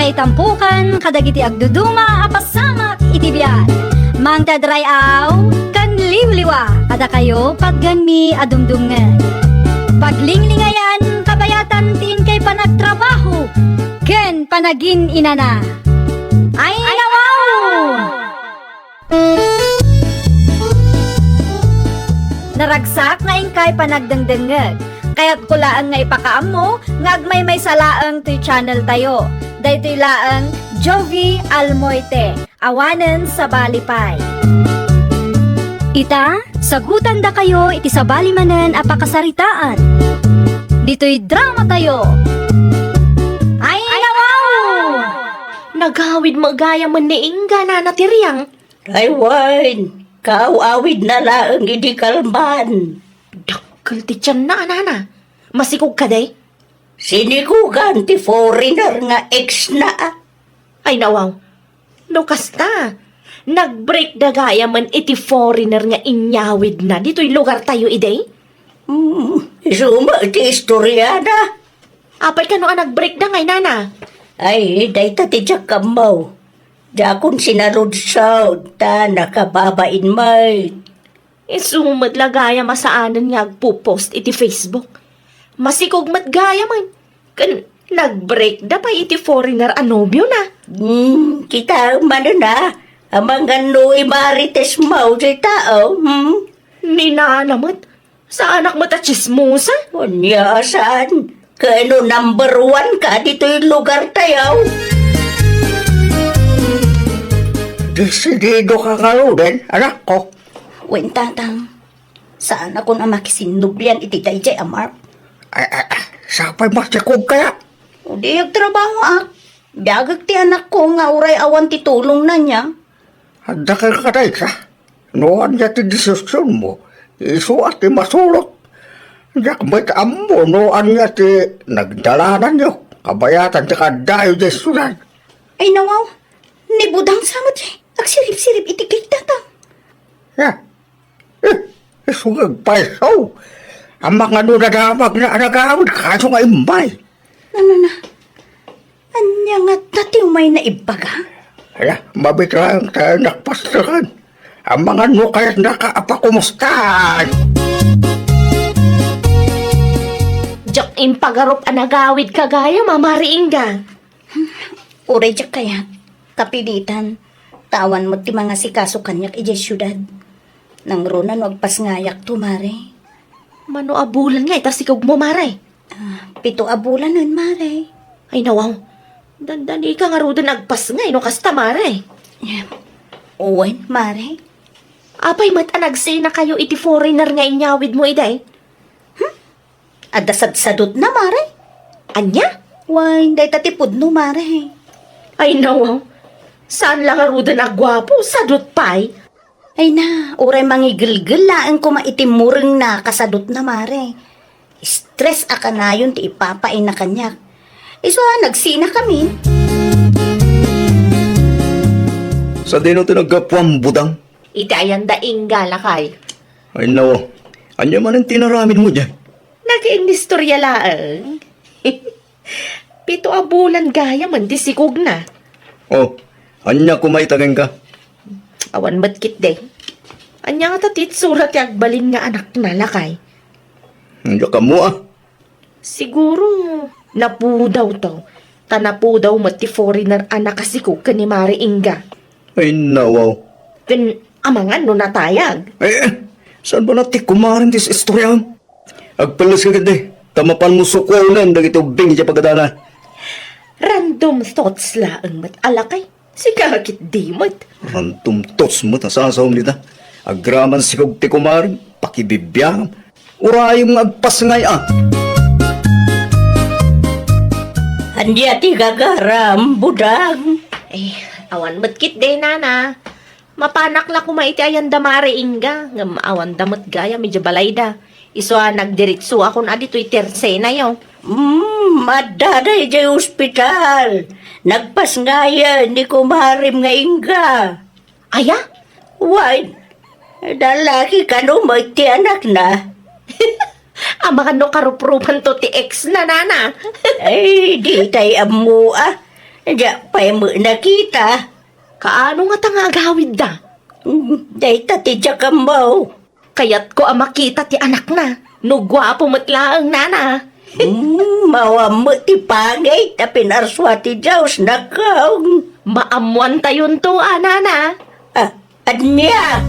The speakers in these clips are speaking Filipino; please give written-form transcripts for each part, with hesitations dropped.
ngay tampukan, kadagiti agduduma, apasamak itibiyat. Mang tadray aw, kan liwliwa, kada kayo pagganmi adumdungan. Paglinglingayan, kabayatan tin kay panagtrabaho, ken panagin inana. Ay nawaw! Naragsak nga ingkay panagdengdengeg. Kaya't kulaan nga ipakaam mo, ngagmay may salaang to'y channel tayo. Dahito'y laang Jovi Almoite, awanen sa Balipay. Ita, sagutan da kayo iti sa balimanen apakasaritaan. Dito'y drama tayo. Ay nawaw! Naghawid magaya man ni Inga na natiriyang. Ay, wine. Kaawawid na lang hindi kalman. Dakkel ti tiyan na, anana. Masikog ka day? Sinigugan ti foreigner nga ex na. Ay nawaw. Lukas ta. Nag-break da gaya man iti foreigner nga inyawid na. Dito'y lugar tayo iday? Suma ti istorya na. Apay ka no nag-break da ngay, nana. Ay, day ti tiyak kamaw. Dakon sinarod sound ta nakababain may. Isumad lagaya masaanan nga agpo-post iti Facebook. Masikog matgaya man. Kan nag-break da pa iti foreigner anobyo na. Kita man na. Amang ano imarites mo si tao. Ninanamat. Sa anak mo ta chismosa? Unya saan? Kano number 1 ka dito yung lugar tayo? Desidido ka nga rin, anak ko. Wentatang, saan ako na makisindublian iti kay Amar? Sapay masikog kaya. Hindi trabaho Dagag ti anak ko nga uray awan ti tulong na niya. Handa ka katay ka. Noon niya ti desisyon mo. Isu at ti masulot. Yak may kaamo noon niya ti nagdalanan niyo. Kabayatan ti kadayo di sunan. Ay nawaw, ni budang samot agsirip-sirip iti kay tatang. Ya. Isugag paisaw. Ang mga nunadamag na anagawad kaso nga imbay. Ano na? Anya nga tatiw may naibaga? Kaya, mabitlang tayo nakpastakan. Ang mga nukayat nakaapakumustan. Diyak impagarop anagawid kagaya mamariing ga. Uray jak kaya, kapilitan, tawan mo ti mga sikaso kanyak ije syudad. Nang runan wagpas ngayak tumare. Mano abulan nga itasikog mo maray. 7 abulan nun, mare. Ay nawaw. Dandani ka nga rudo nagpas nga ino kasta maray. Uwen, mare. Apay mat anagsay na kayo iti foreigner nga inyawid mo iday. Adasad-sadot na, mare. Anya? Why, day tatipod no, mare. Ay nawaw. Saan lang nga rudo nagwapo? Sadot pay. Ay na, uray mangigil-gil laang kumaitimureng na kasadot na, mare. Stress aka na yun ti ipapain na kanyak. Iso nagsina kami. Sa dino tinagkapuang budang. Itayan daing galakay. Ay nawo, anya man ang tinaramid mo dyan. Nag-inistorya laang. 7 abulan gaya man disikog na. Oh, anya kumaitagan ka. Awan matkit de. Anya nga tatit surat yagbalin nga anak na lakay. Hindi ka mo Siguro napudaw to. Tanapudaw mati foreigner anak kasikog ka ni Mari Inga. Ay nawaw. Ken amangan no natayag. Saan ba natin kumarin tis istorya? Agpalas ka ganda. Tamapan mo sukwanan dagito bing siya pagkadana. Random thoughts laang mat alakay. Sigakit di mat. Rantum tos mo tasasawam nita. Agraman sikog ti kumarin. Pakibibiyang. Urayong agpas ngay Andiya ti gagaram, budang. Awan matkit de nana. Mapanak la kumaiti ayan da Mari Inga. Ngam awan damat gaya medyo balayda. Iso nagdiritso ako na dito'y tersena yaw. Madaday jay ospital. Nagpas nga yan, ni kumarim nga Inga. Aya? Why? Dalaki ka no, may ti anak na. Ama ka no karuprupan to ti ex na nana. Ay, di tay amu Diya pa mo nakita. Kaano nga tanga agawid da? Day tati siya kambaw. Kayat ko ang makita ti anak na. No gwapo matlaang nana. Mawa mo ti pangay ta pinarswati Diyos nakaw. Maamuan tayon to, nana. At niya.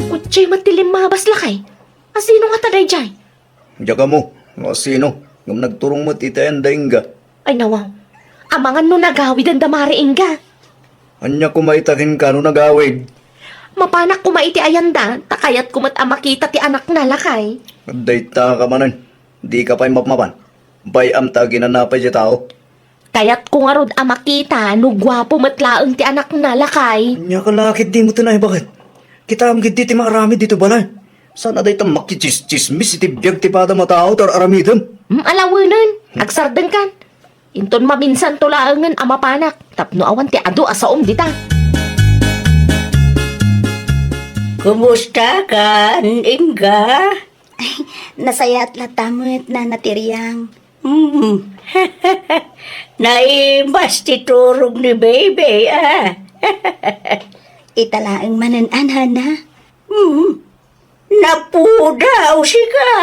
Kutsay matilim mabas lakay. Asino nga taday jay? Diya ka mo, sino? Ngam nagturong mo titayan daing ka. Ay nawaw. Amangan no nagawid ang damariing ga. Anya kumaitakin ka no nagawid. Mapanak kumaiti ayanda, takayat kumat makita ti anak na lakay. Dayta ka manan. Di ka pa'y mapmapan. Bayam ta ginanapay siya tao. Kayat ko nga rod makita, no gwapo matlaang ti anak na lakay. Anya ka lakit di mo tunay bakit? Kita am giti ti marami dito balay. Sana day tam makichismis iti biyag ti pada matao tar aramidam. Alawanan, agsardan kan. Inton maminsan tulaangan amapanak, tapno awan ti ado asaom dita. Kumusta ka, Inga? Nasayat latamot na natiriyang. Naimas titurog ni baby, Italaang manan-anhan na. Napudaw siya.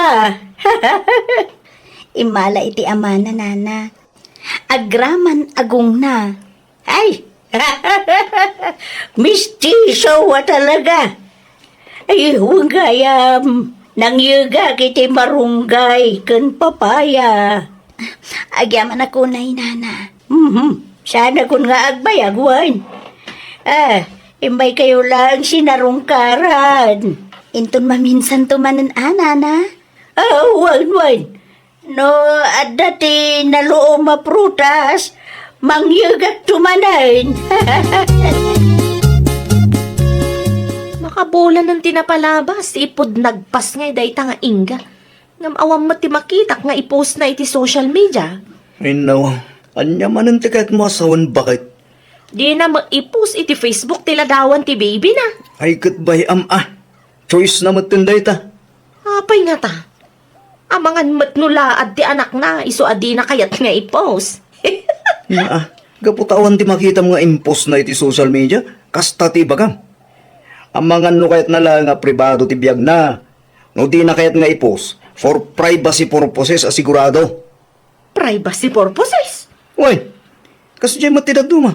Imala iti ama na nana. Agraman agong na. Ay, mistiso wa talaga. Ay, huwag gayam. Nangyuga kiti marunggay kan papaya. Agyaman ako na nana. Sana kun nga agbayagwan. Imbay kayo lang sinarungkaran. Inton maminsan tumanan nana. Wan. No, at dati naluom maprutas, mangyugat tumanan. Makabola ng tinapalabas, ipod nagpas ngay day nga inga. Ngam awam mo ti makitak nga ipost na iti social media. Ay nawa, anya manan ti kahit masawan bakit? Di na ipost iti Facebook tiladawan ti baby na. Ay bayam Choice na matinday ta. Apay nga ta. Amangan matnulaad ti anak na, iso adi na kayat nga ipost. Gaputawan ti makita mga impos na iti social media, kasta ti bagam. Amangan no kayat na lang nga pribado ti biyag na. No di na kayat nga ipos, for privacy purposes asigurado. Privacy purposes. Uy, kasi dyan matidaduma.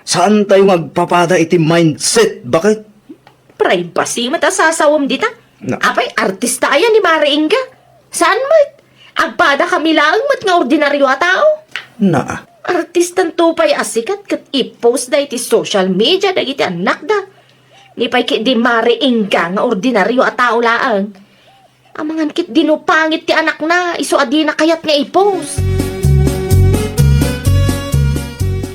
Saan tayo magpapada iti mindset? Bakit? Privacy matasasawam dita. Na. Apay, artista ayan ni Mare Inga. Saan mat? Agpada kami lang mat nga ordinaryo a tao. Na. Artistan tupay asikat kat i-post da iti social media da iti anak da. Ni pay kit di Mare Inga nga ordinaryo a tao laang. Amangan kit dinupangit ti anak na, iso adi na kayat nga i-post.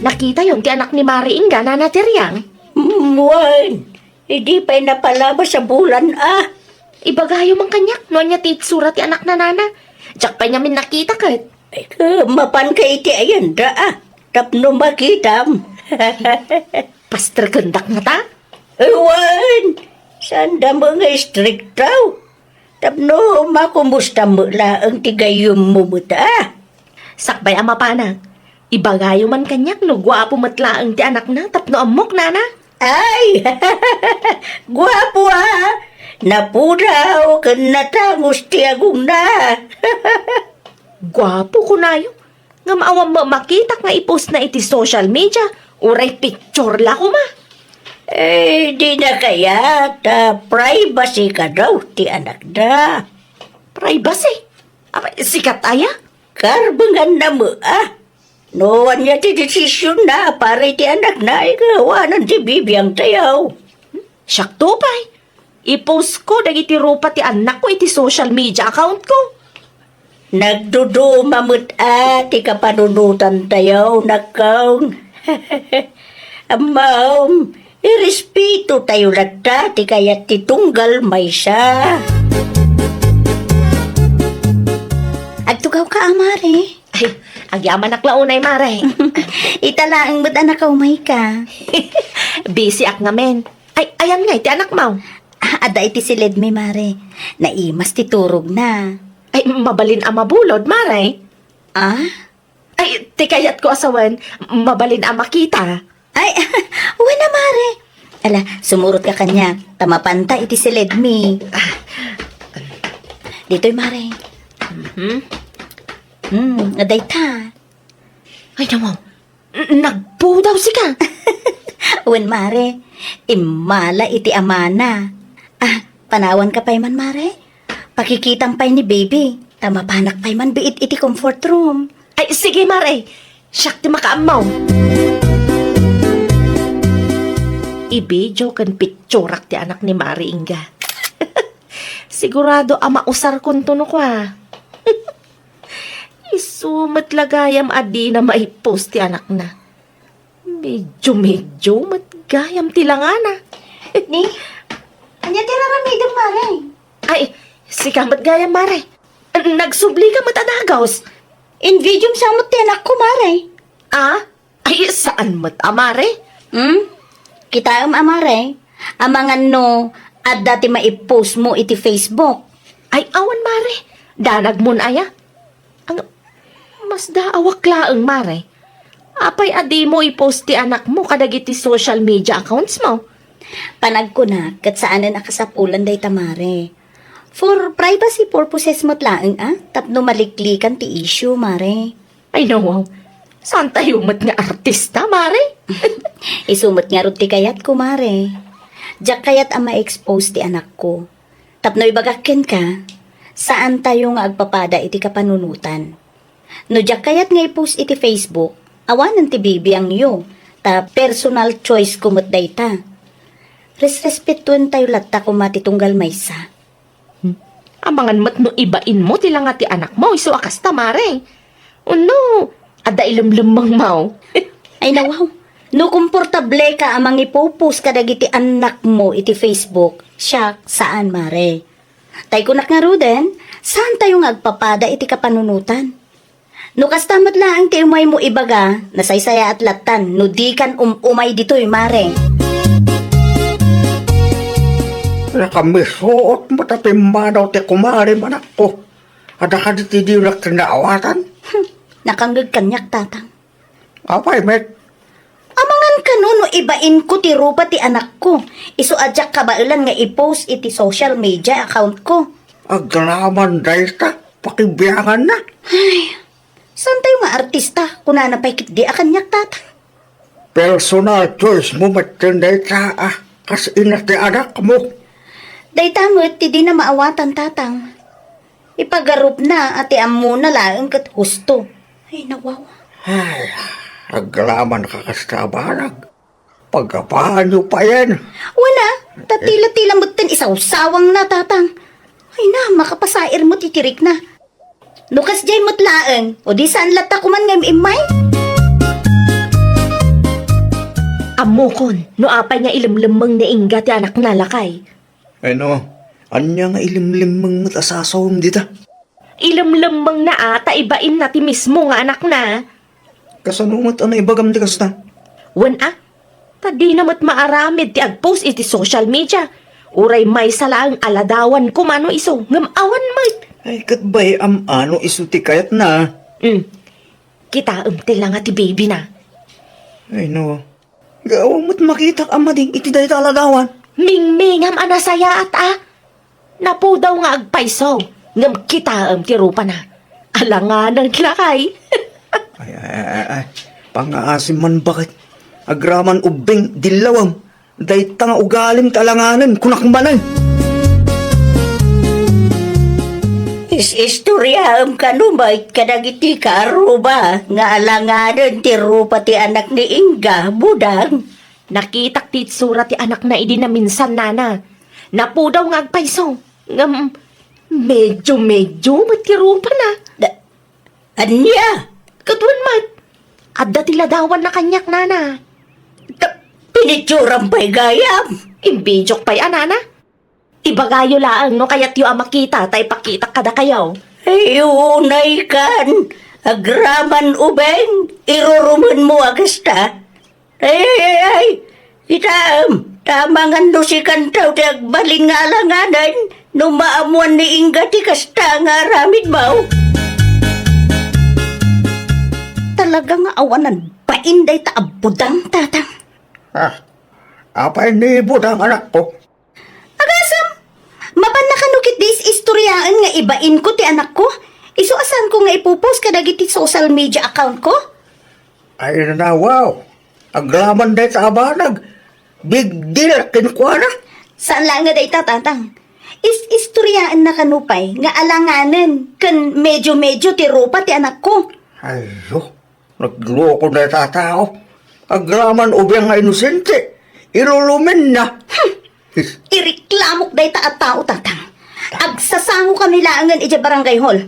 Nakita yon ti anak ni Mare Inga na natiriyang. Wan, hindi pa'y napalabas sa bulan, Ibagayo mang kanyak, no niya titsura ti anak na nana. Diyak pa niya min nakita kat. Ay, mapan ka iti ayan da, tapno makitam. Pastor gandak nga ta. Wan, sanda mga strict daw. Tapno makumusta mo lang tigayom mo mo ta. Sakbay ama panang. Ibagayo man kanyak, no gwapo matlaang ti anak na, tapno amok nana. Ay, guwapo Napudaw kan natangos ti agong na. Gwapo ko nayo. Nga maawang makita nga i-post na iti social media. Uray picture la ko ma. Di na kaya privacy ka daw ti anak na. Privacy? Abay, sikat aya? Karbangan na mo Noan niya ti desisyon na para ti anak na ikawanan ti bibiyang tayaw. Siyak tupay. I-post ko dagiti rupa ti anak ko iti social media account ko. Nagdudumamot ti kapanunutan tayaw nakaw. Amam, irespeto tayo lagta ti kayat ti tunggal may siya. Agtugaw ka amare. Ay, agyaman naklaunay mare. Italaang ba't anak umay ka? Busy ak ngamen. Ay, ayan nga, iti anak mo. Ada iti silid mi mare. Naimas ti turog na. Ay, mabalin ang mabulod, mare. Ay, ti kayat ko asawan, mabalin ang makita. Ay, wala mare. Ala, sumurot ka kanya. Tamapanta iti silid mi. Dito'y mare. Aday ta. Ay, naman, nagpudaw si ka. Wen mare. Imala iti amana. Panawan ka pa'y man mare. Pakikitang pa'y ni baby. Tamapanak pa'y man biit iti comfort room. Ay, sige, Mare. Siyak ti makaamaw. Ibidyo kan pitsurak ti anak ni Mari Inga. Sigurado ama usar kun tuno ko Isumat lagayam adi na maipost ti anak na. Medyo matgayam ti langana. Ni, anya tiraramidong mare. Ay, sikamat gayam, Mare. Nagsubli ka matadagaws. Invidium sa mo tiyanak ko mare. Ay, saan mat, Mare? Kita amare. Amangan no, at dati maipost mo iti Facebook. Ay, awan, Mare. Danag mo na aya. Ang mas daawak laang, Mare. Apay adi mo ipost ti anak mo kadag iti social media accounts mo. Panag ko na, kat saan na nakasapulan day tamare. For privacy purposes mo't laang tapno maliklikan ti issue, mare. Ay, no, wow. Saan tayo mat nga artista, Mare? Isumot nga ron ti kayat ko, mare. Diyak kayat ang ma-expose ti anak ko. Tapno ibagakin ka, saan tayo nga agpapada iti kapanunutan. No diyak kayat nga i-post iti Facebook, awanan ti bibi ang yo, ta personal choice kumot dayta. Respetuan tayo latta kumatitunggal maysa. Amangan mat no ibain mo tila nga ti anak mo, iso akas ta, Mare. Uno, ada ilamlamang mau. Ay nawaw, no komportable ka amang ipopos kadag iti anak mo iti Facebook, siya saan mare? Tay kunak nga ruden, saan tayo nga agpapada iti kapanunutan? No kastamat lang ti umay mo ibaga, nasaysaya at latan, no di kan umay dito'y mare. Nakamisuot mo tatimanaw ti kumari manak ko. Ada ka di di nakinaawatan. Nakanggag kanyak tatang. Apay, met. Amangan ka no ibain ko ti rupa ti anak ko. Isu adyak kabailan nga i-post iti social media account ko. Agraman dahil ta, pakibiyangan na. Saan tayo nga artista? Kuna na pa'y di akanyak tatang. Personal choice mo matinday ka kasi inat ti anak mo. Day tamot, ti di na maawatan tatang. Ipagarup na ati amo na lang kat husto. Ay, nawaw. Ay, agraman ka kastabanag. Pagkapahan nyo pa yan. Wala, tatila-tila mo't tin isawsawang na tatang. Ay na, makapasair mo titirik na. Nukas jay mo't laeng, o di saan lata kuman ngayong imay? Amokon, no apay nga ilamlamang na inga ti anak na lakay. Ano, anya nga ilimlim mga asasawang dita. Ilamlamang na ata ibain na ti mismo nga anak na. Kasanungat ano ibagam di kasta. Wan tadi namat maaramid ti agpost iti social media. Uray may salaang aladawan kumano iso, ngamawan may. Ay, katbay ano isuti kayat na. Kita umtil lang ti baby na. Ay, no. Gawang mo't makita ka amading iti dahi talagawan. Mingmingam anasaya at Napo daw nga agpaiso. Ngam kita ti rupa na. Alanganan lakay. Ay. Pangaasim man bakit? Agraman ubing dilawam. Dahi tanga ugalim talanganan kunakmanan. Istoryaam ka numay kadagiti karuba nga alanganan ti rupa ti anak ni Inga, budang. Nakitak ti itsura ti anak na idi na minsan nana. Napo daw nga agpaiso. Ngam medyo matirupa na. Anya? Katwan mat. Adda ti ladawan na kanyak nana. Pinitsurang pa'y gayam. Imbijok pa'y anana. Ibagayo laang no kaya't yu makita tay pakita kada kayaw. Ay, unay kan. Agraman ubeng. Iruruman mo agasta. Ay. Tamangan no si kantaw ti agbalin nga alanganan. No maamuan ni Inga ti kasta nga ramid mo. talaga nga awanan bain day ta abudang tatang. Apay ni budang anak ko. Agasam, mapan nakanukit dis istoryaan nga ibain ko ti anak ko. Isu asan ko nga ipopost ka dagiti social media account ko? Ay na wow. Aglaman day sa abanag. Big deal kinkwana. Saan lang nga day tatang? Istoryaan na kanupay nga alanganan kan medyo-medyo ti rupa ti anak ko. Ayo, nagloko na sa tao. Aglaman ubiyang nga inosente. Ilulumin na. Ireklamok day ta at tao tatang. Agsasango kami laangan ija barangay hall.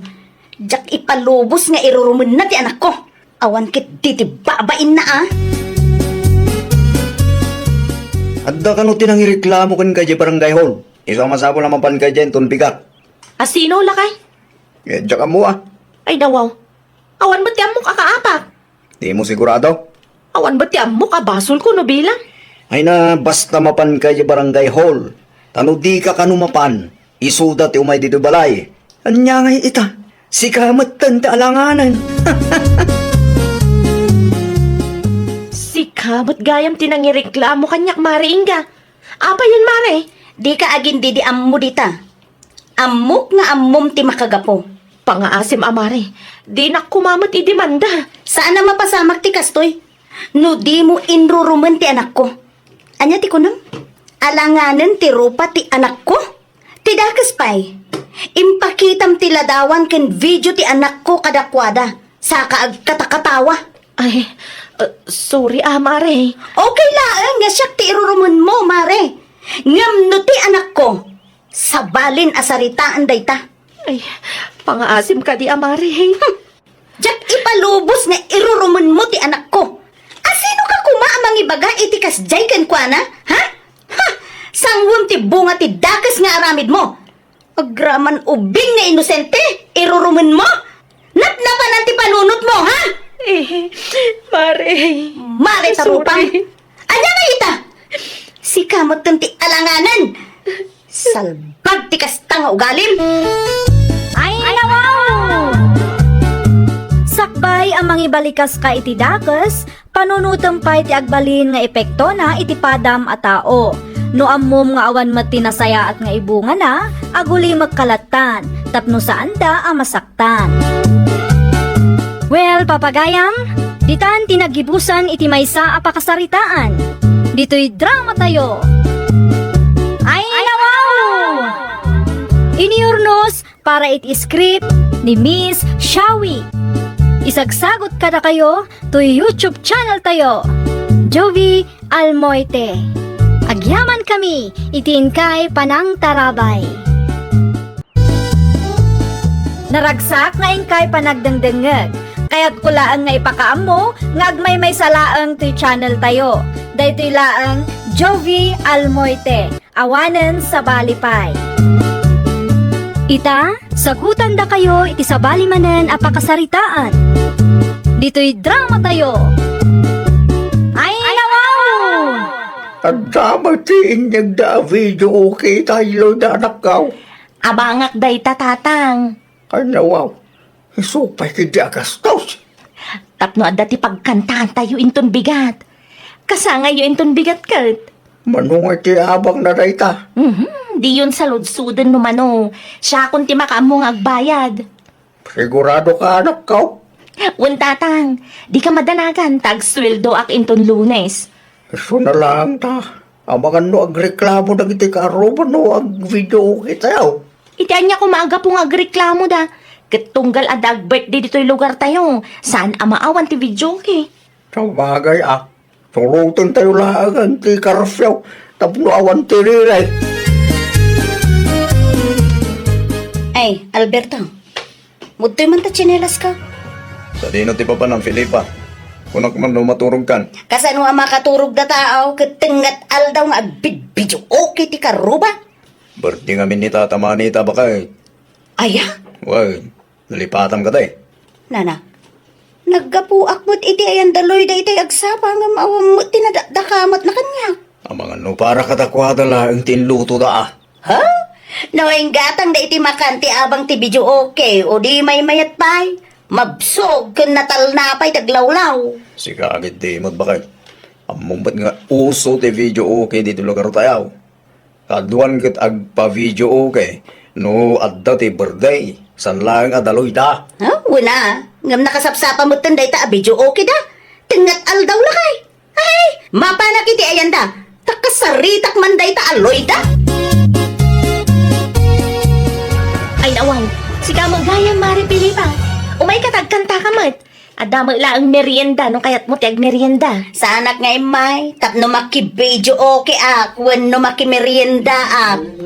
Jak ipalubos nga irurumun na ti anak ko. Awan kit diti babain na ah. Adda ka no tinang ireklamo kan kay barangay hall. Isang masabo naman pan kay Jenton bigat. Asino lakay? Diyan ka mo Ay dawaw. Awan ba ti amok akaapak? Di mo sigurado? Awan ba ti amok abasol ko no bilang? Ay na basta mapan kay barangay hall. Tano di ka kanumapan. Isuda ti umay dito balay. Anya ngay ita. Si kamat tanda alanganan. Si kamot gayam tinang ireklamo kanyak mare inga. Apa yun mare? Di ka agin didi ammo dita. Ammok nga ammom ti makagapo. Pangaasim amare. Di na kumamot idemanda. Saan na mapasamak ti kastoy? No di mo inruruman ti anak ko. Anya ti kunam? Alanganan ti rupa ti anak ko? Ti dakas pay. Impakitam ti ladawan ken video ti anak ko kadakwada. Sa kaagkatakatawa. Ay, sorry mare. Okay laang nga siyak ti iruruman mo, mare. Ngam no ti anak ko. Sabalin asaritaan dayta. Ay, pangaasim ka di amare. Jak ipalubos nga iruruman mo ti anak ko. Asino ka kuma amang ibaga iti kasjay ken kuana? Ha? Ha? Sangwam ti bunga ti dakas nga aramid mo. Agraman ubing nga inosente, iruruman mo. Natnapan ti panunot mo, ha? Mare. Mare tarupang. Sorry. Anya nga ita? Si kamot ti alanganan. Salbag ti kastang ugalim. Ay, wow! Sakbay ang mangibalikas ka iti dakas, panunutan pa iti agbalin nga epekto na iti padam a tao. No ammom nga awan mat tinasaya at nga ibunga na, aguli magkalatan, tapno saan da ang masaktan. Well, papagayam, ditan tinagibusan iti maysa a pakasaritaan. Dito'y drama tayo. Ay, wow! Iniurnos para iti script ni Miss Shawi. Isagsagot kada kayo to YouTube channel tayo, Jovi Almoite. Agyaman kami, itiin kay Panang Tarabay. Naragsak nga ingkay panagdangdangag, kaya't kulaan nga ipakaammo, nga agmay may salaang to channel tayo. Daytoy laang Jovi Almoite, awanen sa balipay. Ita, sagutan da kayo iti sabali manen a pakasaritaan. Dito'y drama tayo. Ay, wow! At damay ti inyag da video okay tayo da anak ka. Abangak day tatang. Ay na wow. Isupay ti di agastos. Tapno adda ti pagkantahan tayo inton bigat. Kasangay yo inton bigat kat. Manungay ti abang na rayta. Di yun sa lodsudan no mano. Siya kung ti makaamong agbayad. Sigurado ka anak ka. Tatang, di ka madanagan tag sweldo ak inton Lunes. Iso na lang ta. Amagan no agreklamo na iti karuban no ag video okay tayo. Itian niya kumaga pong agreklamo da. Katunggal adag birthday dito'y lugar tayo. Saan amaawan ti video ke? Sa bagay Turutin tayo laang ti karfyaw. Tapno awan ti riray. Ay, Alberto. Mutoy man ta tsinelas ka. Sa dino ti papa ng Filipa. Kunak man no maturog kan. Kasano ang makaturog na tao, katingat aldaw nga agbidbidyo okay ti karuba? Birthday nga min ni tata manita ba kay? Aya, Wag, nalipatan ka day. nana. Naggapuak mo't iti ayan daloy da iti agsapa nga maawam mo tinadakamat na kanya. Amangan no para katakwada laang tinluto da Ha? Nawing gatang da iti makanti abang ti video okay o di may mayat pay. Mabsog ken natalnapay taglawlaw. Sika agad di magbakay. Among ba't nga uso ti video okay dito lugar tayo. Kaduan kat agpa-video okay. No, adda ti birthday. San lang adaloy da. Ha? Wala. Ngam nakasapsapa mo tanday ta abidyo okay da. Tingat aldaw la kay. Ay, mapanak iti ayan da. Takasaritak manday ta aloy da. Ay nawaw, sika magayang Mari Pilipa. Umay katagkanta ka mat. Adamag laang merienda no kayat mo tiag merienda. Sa anak nga imay, tapno makibidyo okay ak, wenno makimerienda ak.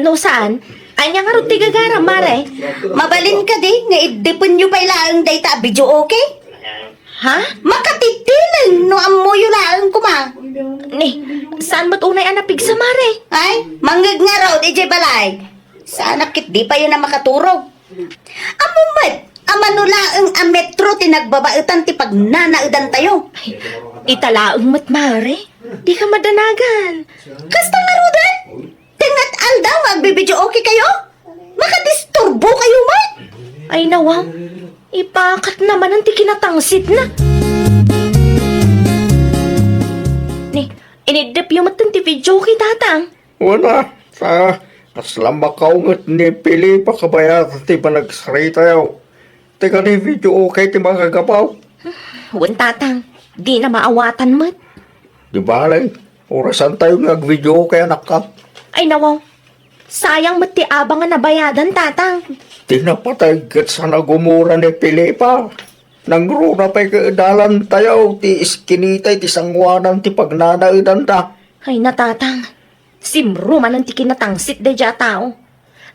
No saan? Anya nga ron tigagara, Mare. Mabalin ka di, nga idipon nyo pa ilaang day ta abidyo okay? Ha? Makatitilan no amoyo laang kuma. Ni, saan ba't unay anapig sa Mare? Ay, manggag nga raw, DJ Balay. Sa anak kit di pa yun na makaturog. Amumat, amanula ang metro tinagbabaitan ti pagnanaudan tayo. Italaang mat, Mare. Di ka madanagan. Kasta nga rudan? Tingat aldaw, agbibidyo okay kayo? Makadisturbo kayo, mat? Ay nawaw, ipakat naman ang tikinatangsit na. Ni, inidip yung matan ti video kay tatang. Wala. Sa kaslam makaungat ni Pilipa kabayat ti panagsarita yaw. Teka ni video okay ti mga kagabaw. Huwag tatang, di na maawatan mat. Di ba lang? Orasan tayo nag-video okay anak ka. Ay nawaw, sayang mat ti abang nga nabayadan tatang. Tinapatay kat sa nagumura ni Pilipa. Nangruna pa'y kaadalan tayo. Ti iskinitay ti sangwanan ti pagnanaidan ta. Ay natatang, simro man ang tikinatangsit da dya tao.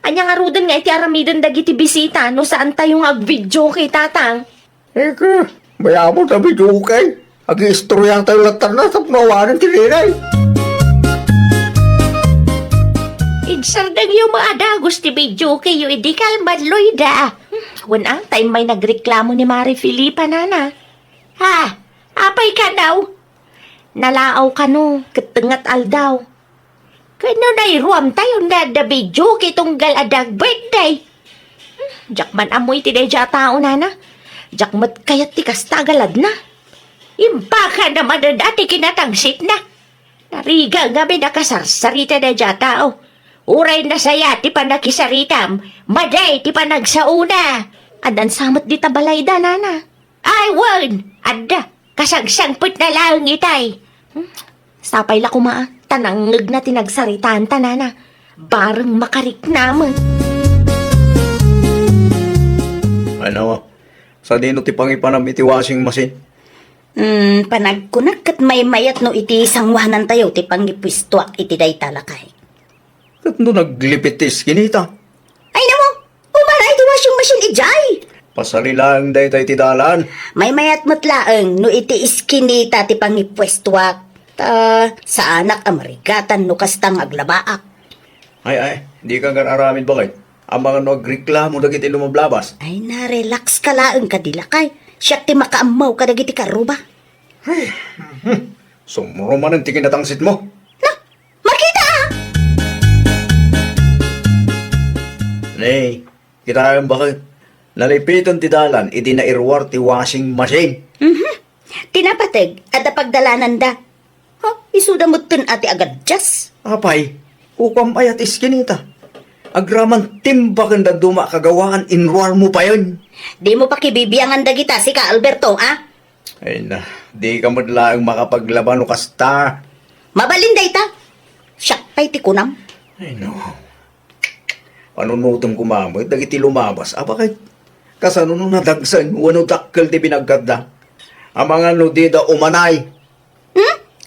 Anya nga rudan nga iti aramidan dagiti bisita no saan tayong ag-video kay tatang. Eka, mayamot na video okay. Ag-istorya tayo latan na sa panawanan ti Rinay. Idsardang yung mga dagos ti video kayo idikal madloy da. Wana, time may nagreklamo ni Mari Filipa nana. Ha, apay ka daw? Nalaaw ka no, katangat aldaw. Kano na iruam tayo na da video kitong galadag birthday. Jakman amoy ti deja tao nana. Jakmat kayat ti kastagalad na. Impaka naman na dati kinatangsit na. Nariga nga may nakasarsarita deja tao. Uray na saya ti panakisaritam. Maday ti panagsauna. Adan samat di tabalay da nana. Ay wan, adda, kasagsangput na lang itay. Sapay la kumaa, tanangag na tinagsaritaan tanana. Barang makarik naman. Ano? Sa dino ti pangipanam iti washing machine? Panagkunak kat may mayat no iti sangwanan tayo ti pangipwistuak iti day talakay. Kat no naglipitis kinita. Ay namo, umaray ti washing machine ijay. Pasalilang day tayo ti dalan. May mayat matlaeng no iti iskinita ti pangipwestuak. Ta sa anak amarigatan no kastang aglabaak. Ay, di ka gan-aramid bakit? Ang mga nagreklamo dagiti lumablabas. Ay na-relax ka laeng kadilakay. Siya ti makaamaw ka dagiti karuba. Sumuro man ang tikinatangsit mo. Na, makita ah! Nay, kita ang bakit? Nalipitan ti dalan, iti nairwar ti washing machine. Tinapateg at pagdalanan da. Ha, isuda mo tun ati agad jas. Apay, ukam ayat iskinita. Agraman timbakan da duma kagawaan inruar mo pa yun. Di mo pa kibibiyangan dagita si ka Alberto, ah? Ay na, di ka madlaang makapaglaban o kasta. Mabalinday ta. Siyak pa'y tikunam. Ay no. Panunutom kumamit, dagiti lumabas. Bakit? Kasano nung nadagsan, wano dakkel ti pinagkada. Ang mga nudida umanay.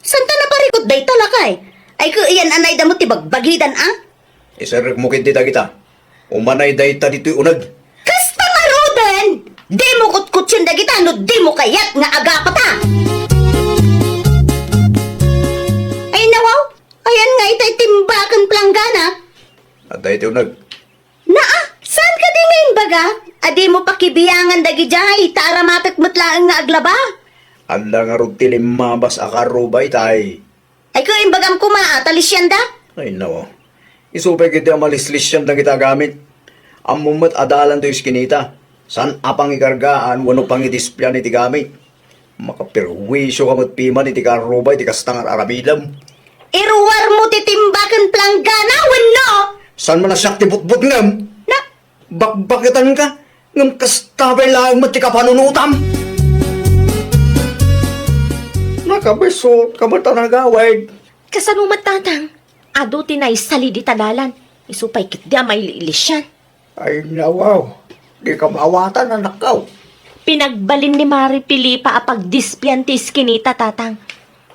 Santa na parikot day talakay. Ay ko iyan anay damot ti bagbagidan, ah? Isarek mo kinti kita. Umanay day ta dito'y unag. Kasta nga roden! Di mo kutkutsin dagita no di mo kayat nga aga pa ta. Ay nawaw, ayan nga itay timbakan planggana. At day ti unag. Naa, saan ka di ngayon baga? Adi mo pakibiyangan dagi jay, tara mapit mutlaang nga aglaba. Anda nga rin tilimabas akarubay tay. Ay ko imbagam kuma, talisyan da? Ay no. Isupay kita malislis yan na kita gamit. Ang mumat adalan to iskinita. San apang ikargaan, wano pang idispyan iti gamit. Makapirwisyo ka mo't piman iti karubay, iti kastangar aramidam. Iruwar mo titimbakan planggana, wano? San man nasyak ti butbut ngam? Na, Bakbakitan ka? Ngam kastabay lang mo ti kapanunutam. Nakabisot ka ba tanagawid? Kasanumat tatang, ado tinay sali di tadalan. Isupay kit di may liilis yan. Ay nawaw, di ka maawatan anak ka. Pinagbalin ni Mari Pilipa apag dispyantis kinita tatang.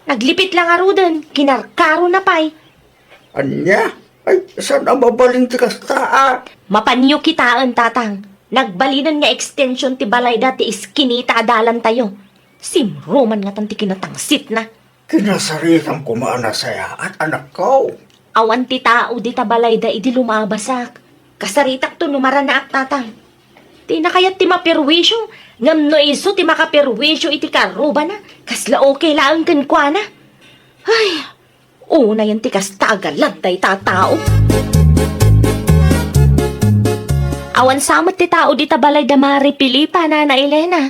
Naglipit lang arudan, kinarkaro na pay. Anya, ay saan ang mabaling ti kastaa? Mapanyo kitaan tatang. Nagbalinan nga extension ti balay dati is kinita adalan tayo. Simroman nga tanti kinatangsit na. Kinasaritan ko maana saya at anak ko. Awan ti tao di tabalay da idi lumabasak. Kasaritak to numaranak tatang. Di na kayat ti mapirwisyo. Ngam no iso ti makapirwisyo iti karuba na. Kasla okay lang kan kwa na. Ay, una yan ti kastagalan tay tatao. Awan samat ti tao di tabalay da Mari Pilipa na Elena.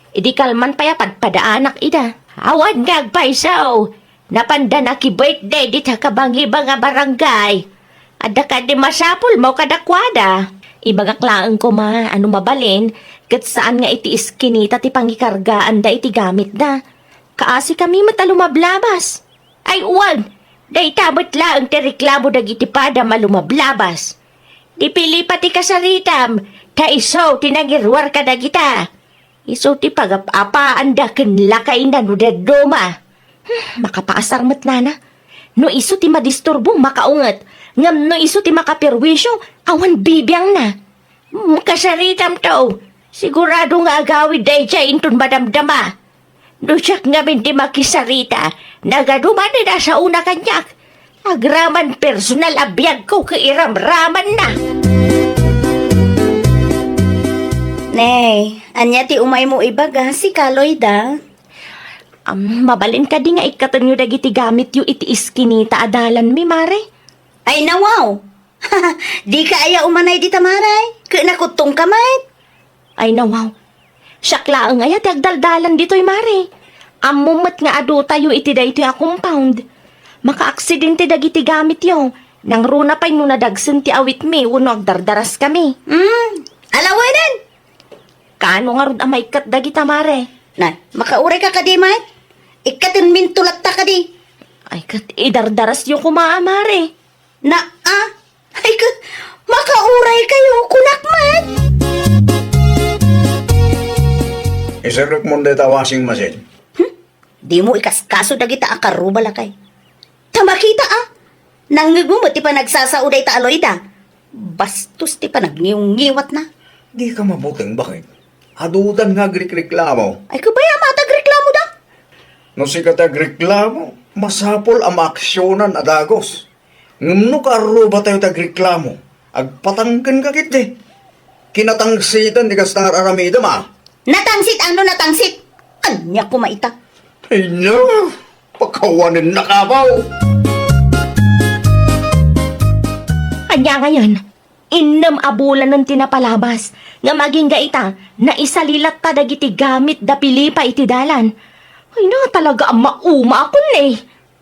Idi kalman payapad padaanak ida. Awan gagpaisaw. Napanda na ki birthday di ta kabang-ibang nga barangay. Ada ka di masapol mo kadakwada. Ibagaklaan ko ano mabalin, kat saan nga iti iskinita ti pangikargaan da iti gamit na. Kaasi kami matalumablabas. Ay uwag, day tabot lang ti reklamo dagiti pada malumablabas. Dipili pati kasaritam, ta iso tinagirwar ka dagita. Iso ti pagapapaan da kinlakain na nudadoma. Makapaasarmat na. No iso ti madisturbong makaungat. Ngam no iso ti makapirwisyo, awan bibiyang na. Kasaritam to. Sigurado nga agawid day siya intun madamdama. No siyak ngamin ti makisarita, nagaduman na sa una kanyak. Agraman personal abiyag ko kairamraman na. Nay, anya ti umay mo ibaga si Kaloy da. Mabalin ka di nga ikatan nyo dagiti gamit yu iti iskinita adalan mi, Mare. Ay nawaw. Di ka aya umanay di tamaray. Kinakutong kamay. Ay nawaw. Syakla ang ayat agdaldalan dito'y, Mare. Amumat nga adu tayo iti da ito'y compound. Maka-aksidente dagiti gamit yo. Nang runa pa'y nung nadagsan ti awit mi, uno agdardaras kami. Alawanan. Kaano nga rod amay kat dagita, Mare? Na, makauray ka kadimay. Ikatin mintulat ta kadi. Ay kat idardaras yo kumaa, Mare. Na, ay ka, makauray kayo kunakmat. Isarok mo dito washing machine. Di mo ikaskaso dagita ang karubala kay. Tamakita Nangigumot ti pa nagsasauday ta aloyda. Bastos ti pa nagngiwat na. Di ka mabuting bakit? Adudan nga reklamo. Ay kabaya matagreklamo da. No si katagreklamo, masapol ang maaksyonan adagos. Ngumno ka ba tayo tagreklamo? Agpatanggan ka kit eh. Kinatangsitan di kastar aramida ma. Natangsit natangsit. Anya ko maita. Ay no, pagkawanin na kabaw. Anya ngayon, inam abulan ng tinapalabas nga maging gaita na isalilat ta dagiti gamit da Pilipa iti dalan. Ay na talaga ang mauma akon eh.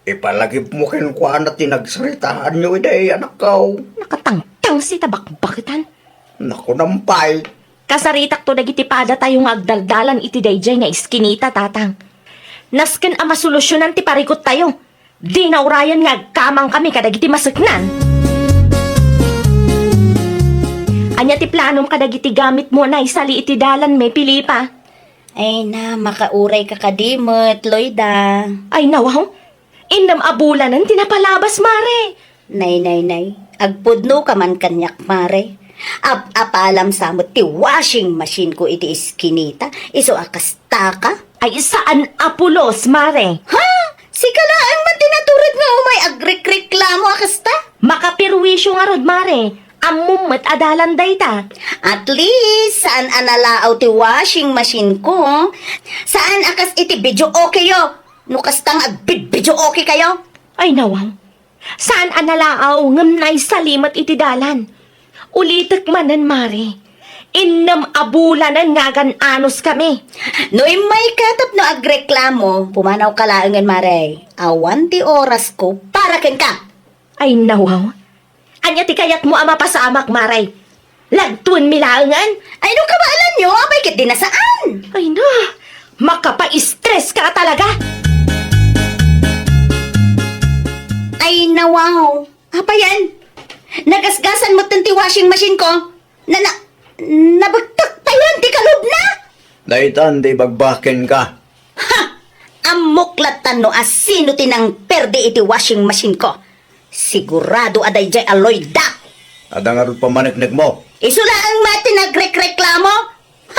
Ipalagip mo kinukuha na tinagsaritaan nyo iday, anak ko. Nakatangtang si tabakbakitan. Naku nampay. Kasaritak to dagiti pada tayong agdaldalan iti dayjay nga iskinita tatang. Nasken ang masolusyonan ti parikot tayo. Di na urayan nga kamang kami kadagiti masaknan. Anya ti planom kadagiti gamit mo na isali iti dalan may Pilipa. Ay na, makauray ka kadimot, Loyda. Ay nawaw, inam abulanan tinapalabas, Mare. Nay. Agpudno ka man kanyak, Mare. Apalam samot ti washing machine ko iti iskinita. Iso akasta ka? Ay saan apulos, Mare? Ha? Sikalaan man tinaturid nga umay agrekreklamo akasta? Makapirwisyo nga rod, Mare. Amumat adalan dayta. At least, saan analaaw ti washing machine ko? Saan akas iti video okay yo? Nukastang video okay kayo? Ay nawaw, saan analaaw ngam na salimat iti dalan? Ulitak manan, Mare. Inam abulanan nga anos kami. No may katap no agreklamo, pumanaw ka laangan mare. Awan ti oras ko para ken ka. Ay nawaw. Anya ti kayat mo ama pasamak, maray. Lagtun milaangan. Ay no kabaalan nyo, abay kit din na saan? Ay na, makapa-stress ka talaga. Ay nawaw. Apa yan? Nagasgasan mo tanti washing machine ko. Nabagtak pa yan, ti kalub na. Daitan, di bagbakin ka. Ha! Amuklatan no asino tinang perde iti washing machine ko. Sigurado aday jay aloy da. Adangarot pamaniknik mo. Isula ang mati nagrekreklamo.